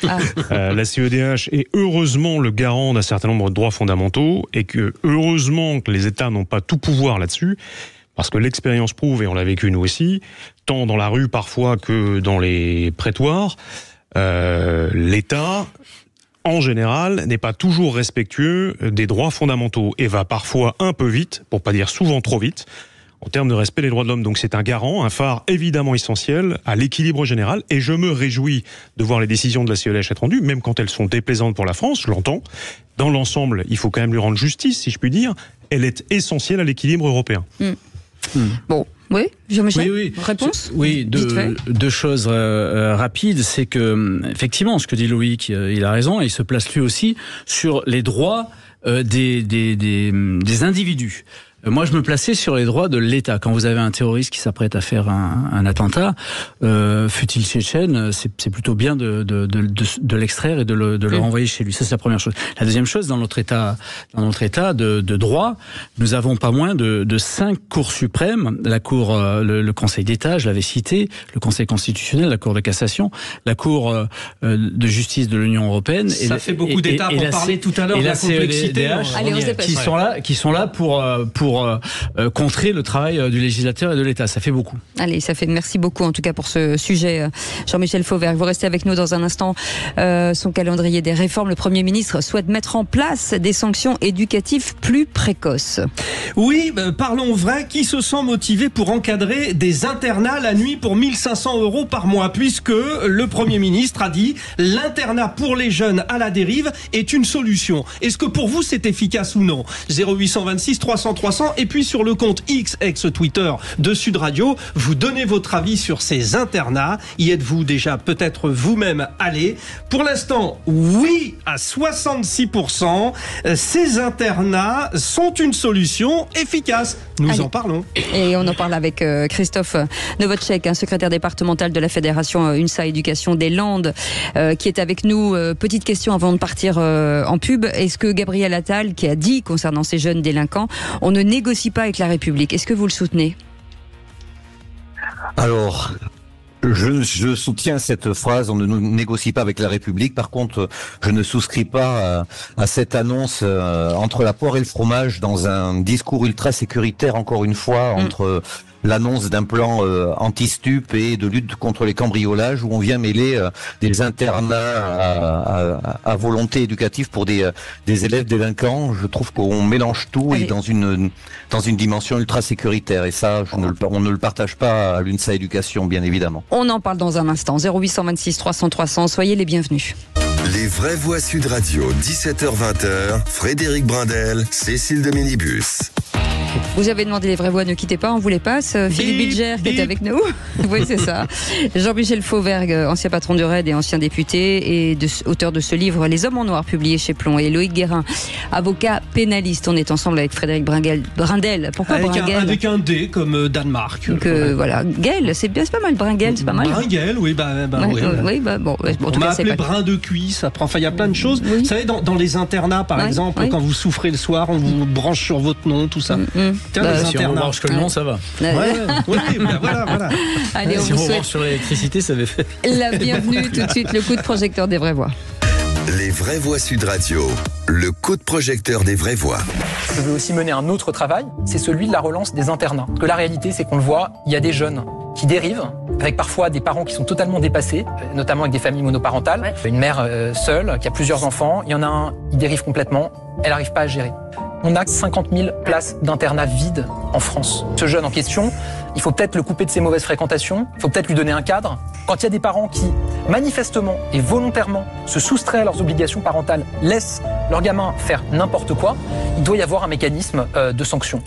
La CEDH est heureusement le garant d'un certain nombre de droits fondamentaux et que heureusement que les États n'ont pas tout pouvoir là-dessus, parce que l'expérience prouve, et on l'a vécu nous aussi, tant dans la rue parfois que dans les prétoires, l'État en général n'est pas toujours respectueux des droits fondamentaux et va parfois un peu vite, pour pas dire souvent trop vite, en termes de respect des droits de l'homme. Donc c'est un garant, un phare évidemment essentiel à l'équilibre général, et je me réjouis de voir les décisions de la CEDH être rendues, même quand elles sont déplaisantes pour la France, je l'entends. Dans l'ensemble, il faut quand même lui rendre justice, si je puis dire. Elle est essentielle à l'équilibre européen. Bon, oui, Jean-Michel, oui. Réponse? Oui, deux choses rapides. C'est que, effectivement, ce que dit Loïc, il a raison, et il se place lui aussi sur les droits des individus. Moi, je me plaçais sur les droits de l'État. Quand vous avez un terroriste qui s'apprête à faire un attentat, fut-il tchétchène, c'est plutôt bien de l'extraire et de le renvoyer chez lui. Ça, c'est la première chose. La deuxième chose, dans notre État de droit, nous avons pas moins de 5 cours suprêmes. La Cour, le Conseil d'État, je l'avais cité, le Conseil constitutionnel, la Cour de cassation, la Cour de justice de l'Union européenne. Ça fait beaucoup d'États pour parler tout à l'heure de la complexité. Qui sont là pour contrer le travail du législateur et de l'État. Ça fait beaucoup. Allez, merci beaucoup en tout cas pour ce sujet. Jean-Michel Fauvergue, vous restez avec nous dans un instant. Son calendrier des réformes, le Premier ministre souhaite mettre en place des sanctions éducatives plus précoces. Oui, parlons vrai, qui se sent motivé pour encadrer des internats la nuit pour 1 500 € par mois, puisque le Premier ministre a dit l'internat pour les jeunes à la dérive est une solution. Est-ce que pour vous c'est efficace ou non? 0826 300 300, 300. Et puis sur le compte X, ex-Twitter de Sud Radio, vous donnez votre avis sur ces internats. Y êtes-vous déjà peut-être vous-même allé? Pour l'instant, oui à 66%. Ces internats sont une solution efficace. Nous en parlons. Et on en parle avec Christophe Novotchek, secrétaire départemental de la Fédération UNSA Éducation des Landes, qui est avec nous. Petite question avant de partir en pub. Est-ce que Gabriel Attal, qui a dit concernant ces jeunes délinquants, on ne négocie pas avec la République, est-ce que vous le soutenez? Alors, je soutiens cette phrase, on ne négocie pas avec la République. Par contre, je ne souscris pas à cette annonce entre la poire et le fromage dans un discours ultra sécuritaire, encore une fois, entre l'annonce d'un plan anti-stup et de lutte contre les cambriolages, où on vient mêler des internats à volonté éducative pour des élèves délinquants. Je trouve qu'on mélange tout et dans une dimension ultra sécuritaire. Et ça, on ne le partage pas à l'UNSA Éducation, bien évidemment. On en parle dans un instant. 0826 300 300, soyez les bienvenus. Les vraies voix Sud Radio, 17h-20h, Frédéric Brindel, Cécile de Minibus. Vous avez demandé les vraies voix, ne quittez pas, on vous les passe. Philippe Bilger qui est avec nous. Oui, c'est ça. Jean-Michel Fauvergue, ancien patron du RAID et ancien député et auteur de ce livre Les Hommes en Noir, publié chez Plomb. Et Loïc Guérin, avocat pénaliste. On est ensemble avec Frédéric Brindel. Pourquoi Brindel? Avec un D comme Danemark. Voilà. Gaël, c'est pas mal. Brindel, c'est pas mal. Brindel, oui, bon. On m'a appelé brin de cuisse. Après, il y a plein de choses. Vous savez, dans les internats, par exemple, quand vous souffrez le soir, on vous branche sur votre nom, tout ça. Tiens, si on branche que le nom, ça va. Voilà. Allez, si on branche sur l'électricité, ça avait fait. La bienvenue tout de suite, le coup de projecteur des vraies voix. Les vraies voix Sud Radio, le coup de projecteur des vraies voix. Je veux aussi mener un autre travail, c'est celui de la relance des internats. Parce que la réalité, c'est qu'on le voit, il y a des jeunes qui dérivent, avec parfois des parents qui sont totalement dépassés, notamment avec des familles monoparentales. Une mère seule, qui a plusieurs enfants, il y en a un, il dérive complètement, elle n'arrive pas à gérer. On a 50 000 places d'internat vides en France. Ce jeune en question, il faut peut-être le couper de ses mauvaises fréquentations, il faut peut-être lui donner un cadre. Quand il y a des parents qui, manifestement et volontairement, se soustraient à leurs obligations parentales, laissent leur gamin faire n'importe quoi, il doit y avoir un mécanisme de sanction.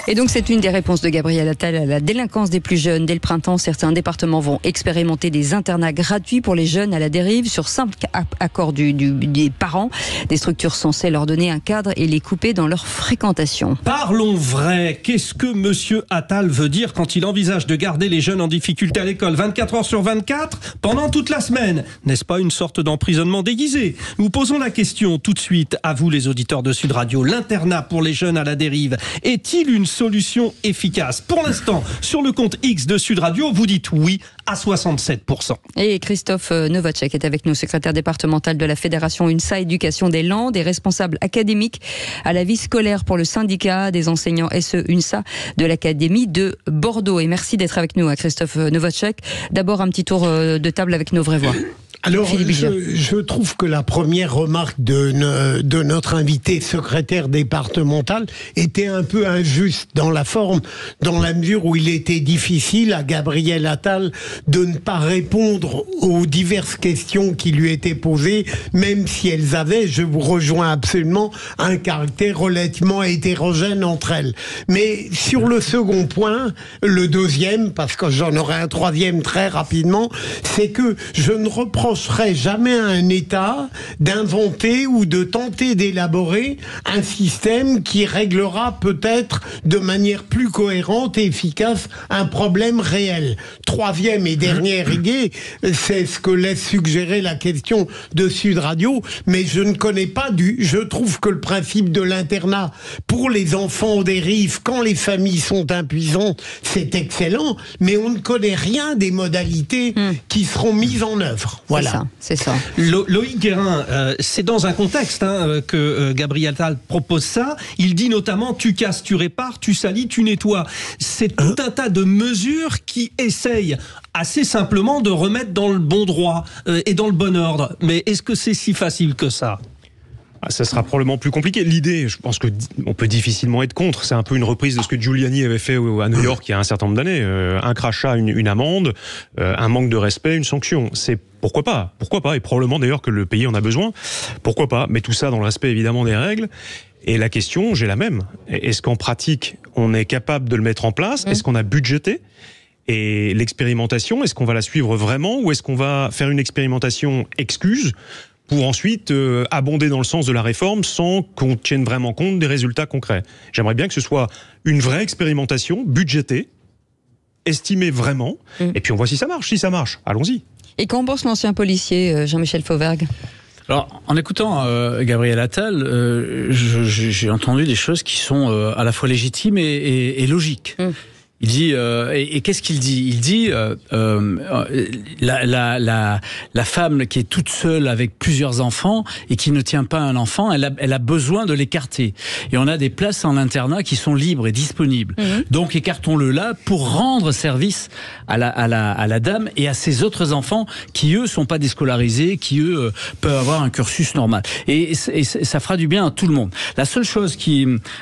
Et donc c'est une des réponses de Gabriel Attal à la délinquance des plus jeunes. Dès le printemps, certains départements vont expérimenter des internats gratuits pour les jeunes à la dérive sur simple accord des parents. Des structures censées leur donner un cadre et les couper dans leur fréquentation. Parlons vrai. Qu'est-ce que monsieur Attal veut dire quand il envisage de garder les jeunes en difficulté à l'école 24 heures sur 24 pendant toute la semaine? N'est-ce pas une sorte d'emprisonnement déguisé? Nous posons la question tout de suite à vous les auditeurs de Sud Radio. L'internat pour les jeunes à la dérive est-il une solution efficace? Pour l'instant, sur le compte X de Sud Radio, vous dites oui à 67%. Et Christophe Novotchek est avec nous, secrétaire départemental de la Fédération UNSA Éducation des Landes et responsable académique à la vie scolaire pour le syndicat des enseignants SE UNSA de l'Académie de Bordeaux. Et merci d'être avec nous, Christophe Novotchek. D'abord, un petit tour de table avec nos vraies voix. Alors, je trouve que la première remarque de notre invité secrétaire départemental était un peu injuste dans la forme, dans la mesure où il était difficile à Gabriel Attal de ne pas répondre aux diverses questions qui lui étaient posées, même si elles avaient, je vous rejoins absolument, un caractère relativement hétérogène entre elles. Mais sur le second point, le deuxième, parce que j'en aurai un troisième très rapidement, c'est que je ne reprocherai jamais à un État d'inventer ou de tenter d'élaborer un système qui réglera peut-être de manière plus cohérente et efficace un problème réel. Troisième et dernière idée, c'est ce que laisse suggérer la question de Sud Radio, mais je ne connais pas je trouve que le principe de l'internat pour les enfants en dérive, quand les familles sont impuissantes, c'est excellent, mais on ne connaît rien des modalités qui seront mises en œuvre. Voilà. C'est ça. Loïc Guérin, c'est dans un contexte que Gabriel Attal propose ça. Il dit notamment tu casses, tu répares, tu salis, tu nettoies. C'est tout un tas de mesures qui essayent assez simplement de remettre dans le bon droit et dans le bon ordre. Mais est-ce que c'est si facile que ça ? Ça sera probablement plus compliqué. L'idée, je pense qu'on peut difficilement être contre. C'est un peu une reprise de ce que Giuliani avait fait à New York il y a un certain nombre d'années. Un crachat, une amende, un manque de respect, une sanction. C'est pourquoi pas, et probablement d'ailleurs que le pays en a besoin. Pourquoi pas, mais tout ça dans le respect évidemment des règles. Et la question, j'ai la même. Est-ce qu'en pratique, on est capable de le mettre en place? Est-ce qu'on a budgété? Et l'expérimentation, est-ce qu'on va la suivre vraiment, ou est-ce qu'on va faire une expérimentation excuse pour ensuite abonder dans le sens de la réforme sans qu'on tienne vraiment compte des résultats concrets? J'aimerais bien que ce soit une vraie expérimentation budgétée, estimée vraiment, et puis on voit si ça marche. Si ça marche, allons-y. Et qu'en pense l'ancien policier Jean-Michel Fauvergue? Alors, en écoutant Gabriel Attal, j'ai entendu des choses qui sont à la fois légitimes et logiques. Il dit et qu'est-ce qu'il dit? Il dit la femme qui est toute seule avec plusieurs enfants et qui ne tient pas un enfant, elle a besoin de l'écarter. Et on a des places en internat qui sont libres et disponibles. Donc écartons-le là pour rendre service à la dame et à ses autres enfants qui eux sont pas déscolarisés, qui eux peuvent avoir un cursus normal. Et ça fera du bien à tout le monde. La seule chose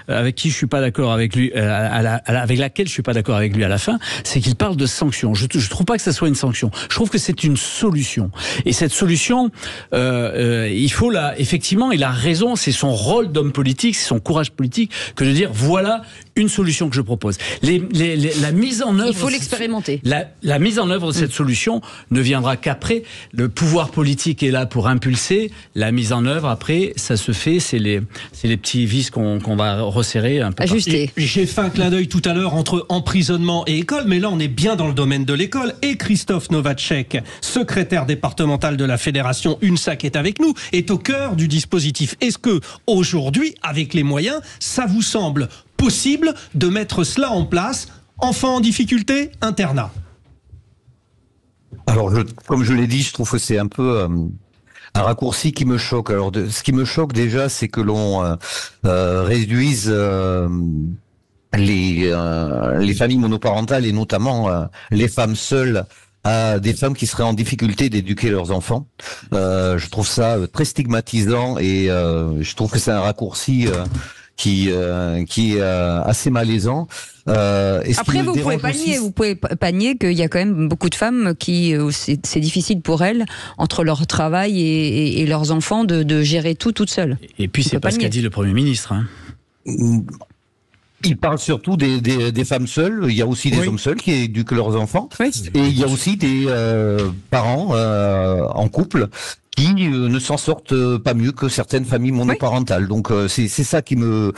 avec qui je suis pas d'accord avec lui, avec laquelle je suis pas d'accord avec lui à la fin, c'est qu'il parle de sanctions. Je trouve pas que ça soit une sanction. Je trouve que c'est une solution. Et cette solution, il faut effectivement, il a raison, c'est son rôle d'homme politique, c'est son courage politique que de dire voilà une solution que je propose. La mise en œuvre. Il faut l'expérimenter. La mise en œuvre de cette solution ne viendra qu'après. Le pouvoir politique est là pour impulser. La mise en œuvre, après, ça se fait. C'est les petits vis qu'on va resserrer un peu. Ajuster. J'ai fait un clin d'œil tout à l'heure entre emprisonnement et école, mais là on est bien dans le domaine de l'école. Et Christophe Novacek, secrétaire départemental de la fédération UNSA, qui est avec nous, est au cœur du dispositif. Est-ce que aujourd'hui, avec les moyens, ça vous semble possible de mettre cela en place? Enfants en difficulté, internat. Alors, comme je l'ai dit, je trouve que c'est un peu un raccourci qui me choque. Alors, ce qui me choque déjà, c'est que l'on réduise les familles monoparentales et notamment les femmes seules à des femmes qui seraient en difficulté d'éduquer leurs enfants. Je trouve ça très stigmatisant et je trouve que c'est un raccourci qui est assez malaisant. Après, vous pouvez pas nier qu'il y a quand même beaucoup de femmes qui c'est difficile pour elles, entre leur travail et leurs enfants, de gérer tout toutes seules. Et puis c'est pas ce qu'a dit le Premier ministre. Il parle surtout des femmes seules. Il y a aussi des hommes seuls qui éduquent leurs enfants. Et il y a aussi des parents en couple qui ne s'en sortent pas mieux que certaines familles monoparentales. Donc c'est ça qui me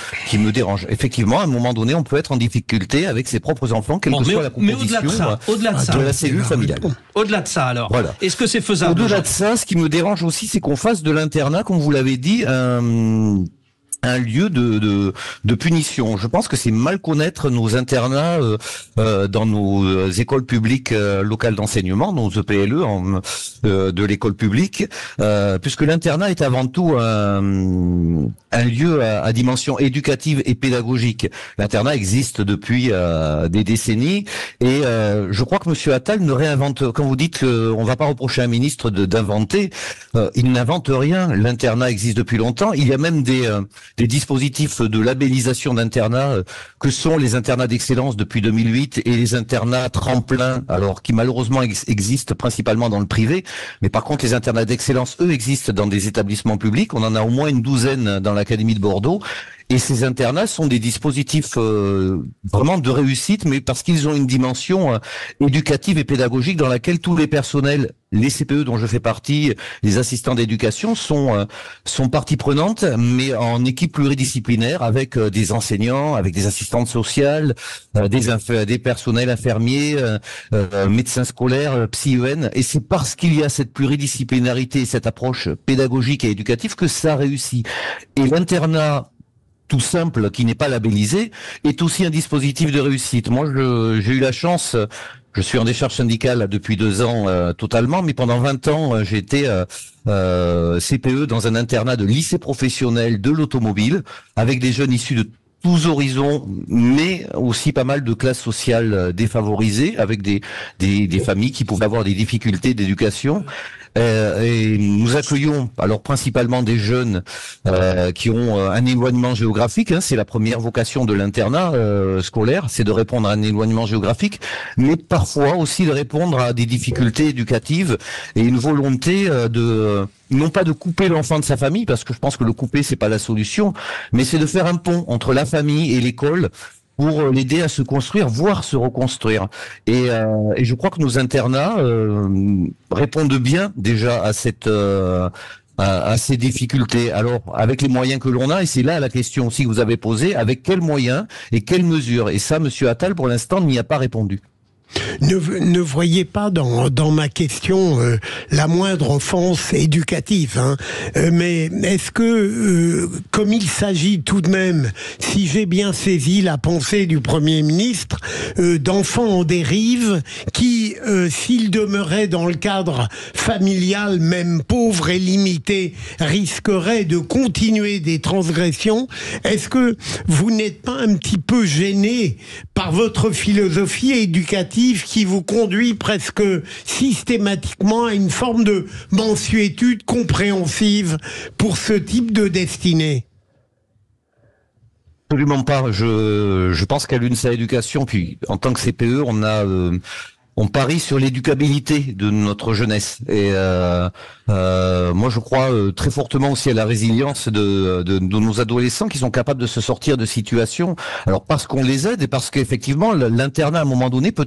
dérange. Effectivement, à un moment donné, on peut être en difficulté avec ses propres enfants, quelle que soit la composition de la cellule familiale. Au-delà de ça, alors, voilà. Est-ce que c'est faisable? Au-delà de ça, ce qui me dérange aussi, c'est qu'on fasse de l'internat, comme vous l'avez dit, un lieu de punition. Je pense que c'est mal connaître nos internats dans nos écoles publiques locales d'enseignement, nos EPLE de l'école publique, puisque l'internat est avant tout un lieu à dimension éducative et pédagogique. L'internat existe depuis des décennies et je crois que Monsieur Attal ne réinvente. Quand vous dites qu'on va pas reprocher à un ministre d'inventer, il n'invente rien. L'internat existe depuis longtemps. Il y a même des dispositifs de labellisation d'internat que sont les internats d'excellence depuis 2008 et les internats tremplins, alors qui malheureusement existent principalement dans le privé, mais par contre les internats d'excellence, eux, existent dans des établissements publics. On en a au moins une douzaine dans l'Académie de Bordeaux. Et ces internats sont des dispositifs vraiment de réussite, mais parce qu'ils ont une dimension éducative et pédagogique dans laquelle tous les personnels, les CPE dont je fais partie, les assistants d'éducation sont partie prenante, mais en équipe pluridisciplinaire avec des enseignants, avec des assistantes sociales, des personnels infirmiers, médecins scolaires, psy-EN. Et c'est parce qu'il y a cette pluridisciplinarité, cette approche pédagogique et éducative que ça réussit. Et l'internat tout simple, qui n'est pas labellisé, est aussi un dispositif de réussite. Moi, j'ai eu la chance, je suis en décharge syndicale depuis 2 ans totalement, mais pendant 20 ans, j'ai été CPE dans un internat de lycée professionnel de l'automobile, avec des jeunes issus de tous horizons, mais aussi pas mal de classes sociales défavorisées, avec des familles qui pouvaient avoir des difficultés d'éducation. et nous accueillons alors principalement des jeunes qui ont un éloignement géographique. Hein, c'est la première vocation de l'internat scolaire, c'est de répondre à un éloignement géographique, mais parfois aussi de répondre à des difficultés éducatives et une volonté non pas de couper l'enfant de sa famille, parce que je pense que le couper c'est pas la solution, mais c'est de faire un pont entre la famille et l'école pour l'aider à se construire, voire se reconstruire. Et je crois que nos internats répondent bien déjà à ces difficultés. Alors, avec les moyens que l'on a, et c'est là la question aussi que vous avez posée, avec quels moyens et quelles mesures? Et ça, Monsieur Attal, pour l'instant, n'y a pas répondu. Ne voyez pas dans ma question la moindre offense éducative, hein. Mais est-ce que, comme il s'agit tout de même, si j'ai bien saisi la pensée du Premier ministre, d'enfants en dérive qui, s'ils demeuraient dans le cadre familial, même pauvre et limité, risqueraient de continuer des transgressions, est-ce que vous n'êtes pas un petit peu gêné par votre philosophie éducative qui vous conduit presque systématiquement à une forme de mansuétude compréhensive pour ce type de destinée? Absolument pas. Je pense qu'à l'UNSA Éducation, puis en tant que CPE, on parie sur l'éducabilité de notre jeunesse. Et moi, je crois très fortement aussi à la résilience de nos adolescents qui sont capables de se sortir de situations. Alors parce qu'on les aide et parce qu'effectivement, l'internat à un moment donné peut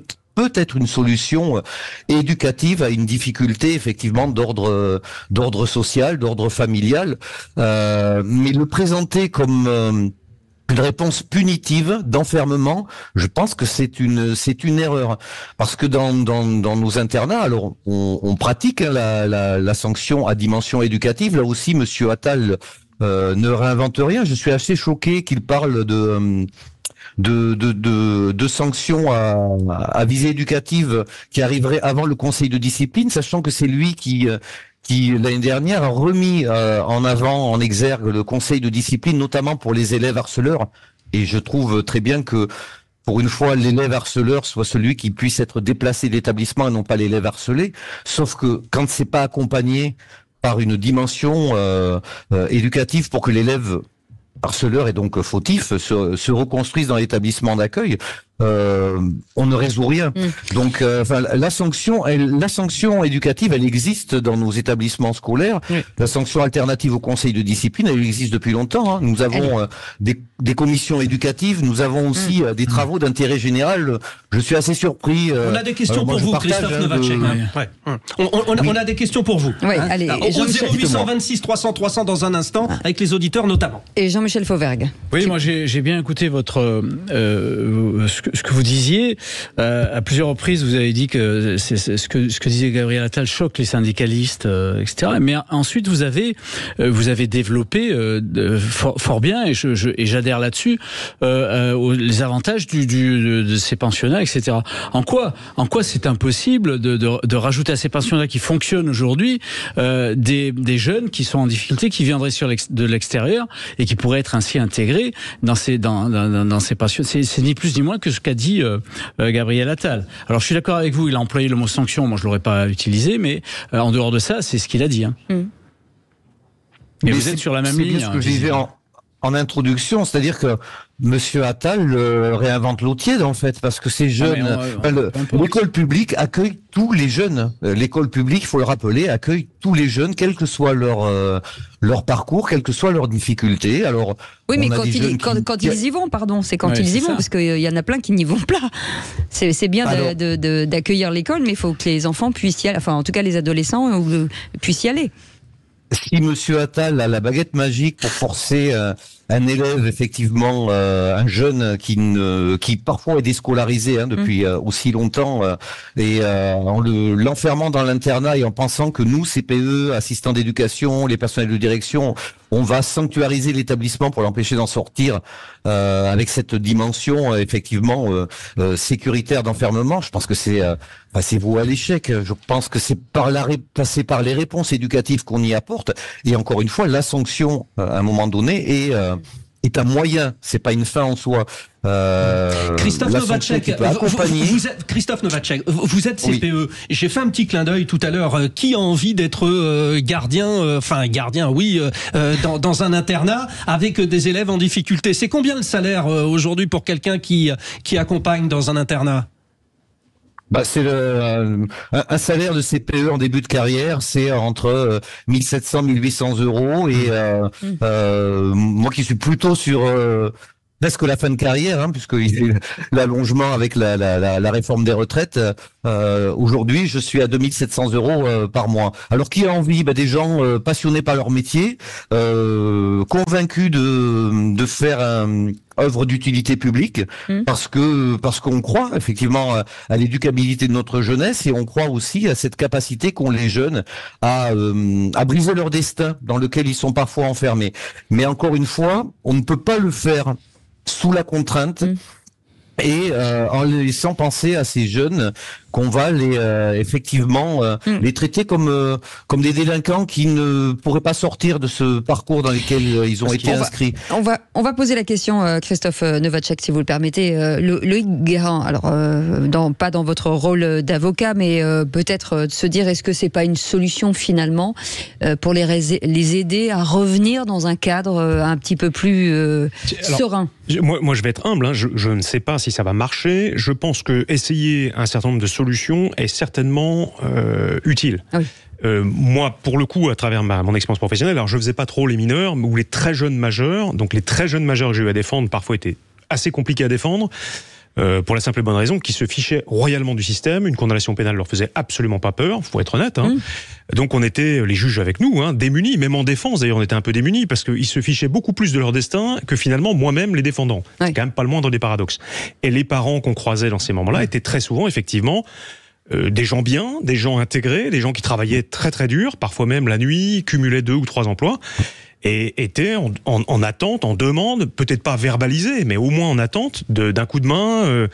être une solution éducative à une difficulté effectivement d'ordre social, d'ordre familial, mais le présenter comme une réponse punitive d'enfermement, je pense que c'est une erreur, parce que dans nos internats, alors on pratique hein, la sanction à dimension éducative. Là aussi, Monsieur Attal ne réinvente rien. Je suis assez choqué qu'il parle de sanctions à visée éducative qui arriveraient avant le conseil de discipline, sachant que c'est lui qui l'année dernière a remis en avant, en exergue, le conseil de discipline, notamment pour les élèves harceleurs. Et je trouve très bien que, pour une fois, l'élève harceleur soit celui qui puisse être déplacé de l'établissement et non pas l'élève harcelé. Sauf que quand c'est pas accompagné par une dimension éducative pour que l'élève harceleur et donc fautif se reconstruise dans l'établissement d'accueil, on ne résout rien. Donc, la sanction éducative, elle existe dans nos établissements scolaires. La sanction alternative au conseil de discipline, elle existe depuis longtemps. Hein. Nous avons des commissions éducatives, nous avons aussi des travaux d'intérêt général. Je suis assez surpris. On a des questions pour vous, Christophe Novacek. On a des questions pour vous. Oui, allez. Au 0826 300 300 dans un instant, avec les auditeurs notamment. Et Jean-Michel Fauvergue. Oui, moi j'ai bien écouté ce que vous disiez. À plusieurs reprises, vous avez dit que ce que disait Gabriel Attal choque les syndicalistes, etc. Mais ensuite, vous avez développé fort bien, et j'adhère là-dessus, les avantages de ces pensionnats, etc. En quoi c'est impossible de rajouter à ces pensionnats qui fonctionnent aujourd'hui des jeunes qui sont en difficulté, qui viendraient de l'extérieur et qui pourraient être ainsi intégrés dans ces pensionnats. C'est ni plus ni moins que ce qu'a dit Gabriel Attal. Alors je suis d'accord avec vous, il a employé le mot sanction, moi je l'aurais pas utilisé, mais en dehors de ça, c'est ce qu'il a dit. Hein. Et vous êtes sur la même ligne. C'est ce que je disais en introduction, c'est-à-dire que Monsieur Attal réinvente l'eau tiède en fait, parce que ces jeunes, l'école publique accueille tous les jeunes. L'école publique, il faut le rappeler, accueille tous les jeunes, quel que soit leur parcours, quelles que soient leurs difficultés. Alors, oui, mais quand ils y vont, pardon, c'est quand ils y vont, parce qu'il y en a plein qui n'y vont pas. C'est bien d'accueillir l'école, mais il faut que les enfants puissent y aller, enfin en tout cas les adolescents puissent y aller. Si Monsieur Attal a la baguette magique pour forcer un élève, effectivement, un jeune qui parfois est déscolarisé depuis aussi longtemps, et en l'enfermant dans l'internat et en pensant que nous, CPE, assistants d'éducation, les personnels de direction, on va sanctuariser l'établissement pour l'empêcher d'en sortir avec cette dimension effectivement sécuritaire d'enfermement. Je pense que c'est voué à l'échec. Je pense que c'est passer par les réponses éducatives qu'on y apporte, et encore une fois la sanction à un moment donné est un moyen, c'est pas une fin en soi. Christophe Novacek, Christophe Novacek, vous êtes CPE. Oui. J'ai fait un petit clin d'œil tout à l'heure. Qui a envie d'être gardien, dans un internat avec des élèves en difficulté? C'est combien le salaire aujourd'hui pour quelqu'un qui accompagne dans un internat? C'est un salaire de CPE en début de carrière, c'est entre 1700 1800 euros et moi qui suis plutôt sur presque la fin de carrière, puisque l'allongement avec la réforme des retraites, aujourd'hui je suis à 2700 euros par mois. Alors qui a envie? Des gens passionnés par leur métier, convaincus de faire œuvre d'utilité publique, parce qu'on croit effectivement à l'éducabilité de notre jeunesse, et on croit aussi à cette capacité qu'ont les jeunes à briser leur destin dans lequel ils sont parfois enfermés. Mais encore une fois, on ne peut pas le faire sous la contrainte et en laissant penser à ces jeunes qu'on va les traiter comme des délinquants qui ne pourraient pas sortir de ce parcours dans lequel ils ont été inscrits. On va poser la question, Christophe Novacek, si vous le permettez. Loïc Guérin, alors pas dans votre rôle d'avocat, mais peut-être de se dire, est-ce que c'est pas une solution finalement pour les aider à revenir dans un cadre un petit peu plus serein? Moi, je vais être humble. Je ne sais pas si ça va marcher. Je pense que essayer un certain nombre de solution est certainement utile. Ah oui. Moi, pour le coup, à travers mon expérience professionnelle, alors je faisais pas trop les mineurs ou les très jeunes majeurs. Donc les très jeunes majeurs que j'ai eu à défendre parfois étaient assez compliqués à défendre. Pour la simple et bonne raison qu'ils se fichaient royalement du système. Une condamnation pénale leur faisait absolument pas peur, faut être honnête. Donc on était, les juges avec nous, démunis, même en défense d'ailleurs on était un peu démunis, parce qu'ils se fichaient beaucoup plus de leur destin que finalement moi-même les défendants. Ouais. C'est quand même pas le moindre des paradoxes. Et les parents qu'on croisait dans ces moments-là étaient très souvent effectivement des gens bien, des gens intégrés, des gens qui travaillaient très très dur, parfois même la nuit, cumulaient 2 ou 3 emplois. Et étaient en attente, en demande, peut-être pas verbalisée, mais au moins en attente d'un coup de main,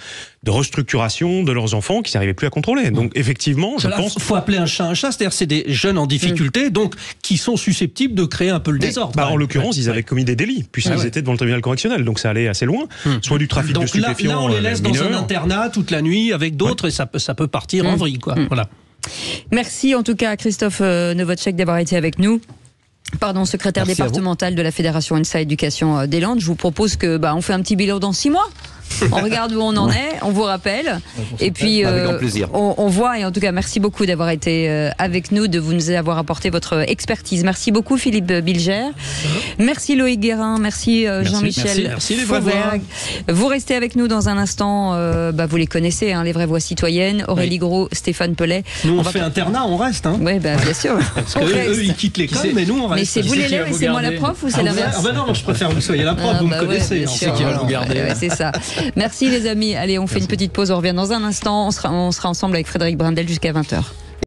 de restructuration de leurs enfants qui n'arrivaient plus à contrôler. Donc effectivement, je pense... Il faut appeler un chat, c'est-à-dire c'est des jeunes en difficulté, donc qui sont susceptibles de créer un peu le désordre. En l'occurrence, ils avaient commis des délits, puisqu'ils étaient devant le tribunal correctionnel, donc ça allait assez loin, soit du trafic de stupéfiants. Là, on les laisse dans un internat toute la nuit avec d'autres, et ça peut partir en vrille, quoi. Voilà. Merci en tout cas à Christophe Novacek d'avoir été avec nous. Secrétaire départemental de la Fédération ENSA Éducation des Landes. Je vous propose que on fait un petit bilan dans 6 mois. On regarde où on en est, on vous rappelle. Et puis on voit, et en tout cas merci beaucoup d'avoir été avec nous, de nous avoir apporté votre expertise. Merci beaucoup Philippe Bilger. Merci Loïc Guérin, merci Jean-Michel. Merci les vraies voix. Vous restez avec nous dans un instant, vous les connaissez, les vraies voix citoyennes, Aurélie Gros, Stéphane Pellet. Nous on fait internat, on reste. Oui, bien sûr. Parce qu'eux ils quittent l'école, mais nous on reste. Mais c'est vous l'élève et c'est moi la prof, ou c'est l'inverse? Non, je préfère que vous soyez la prof, vous me connaissez. C'est qui va vous garder. C'est ça. Merci les amis. Allez, on fait une petite pause, on revient dans un instant. On sera ensemble avec Frédéric Brindel jusqu'à 20h.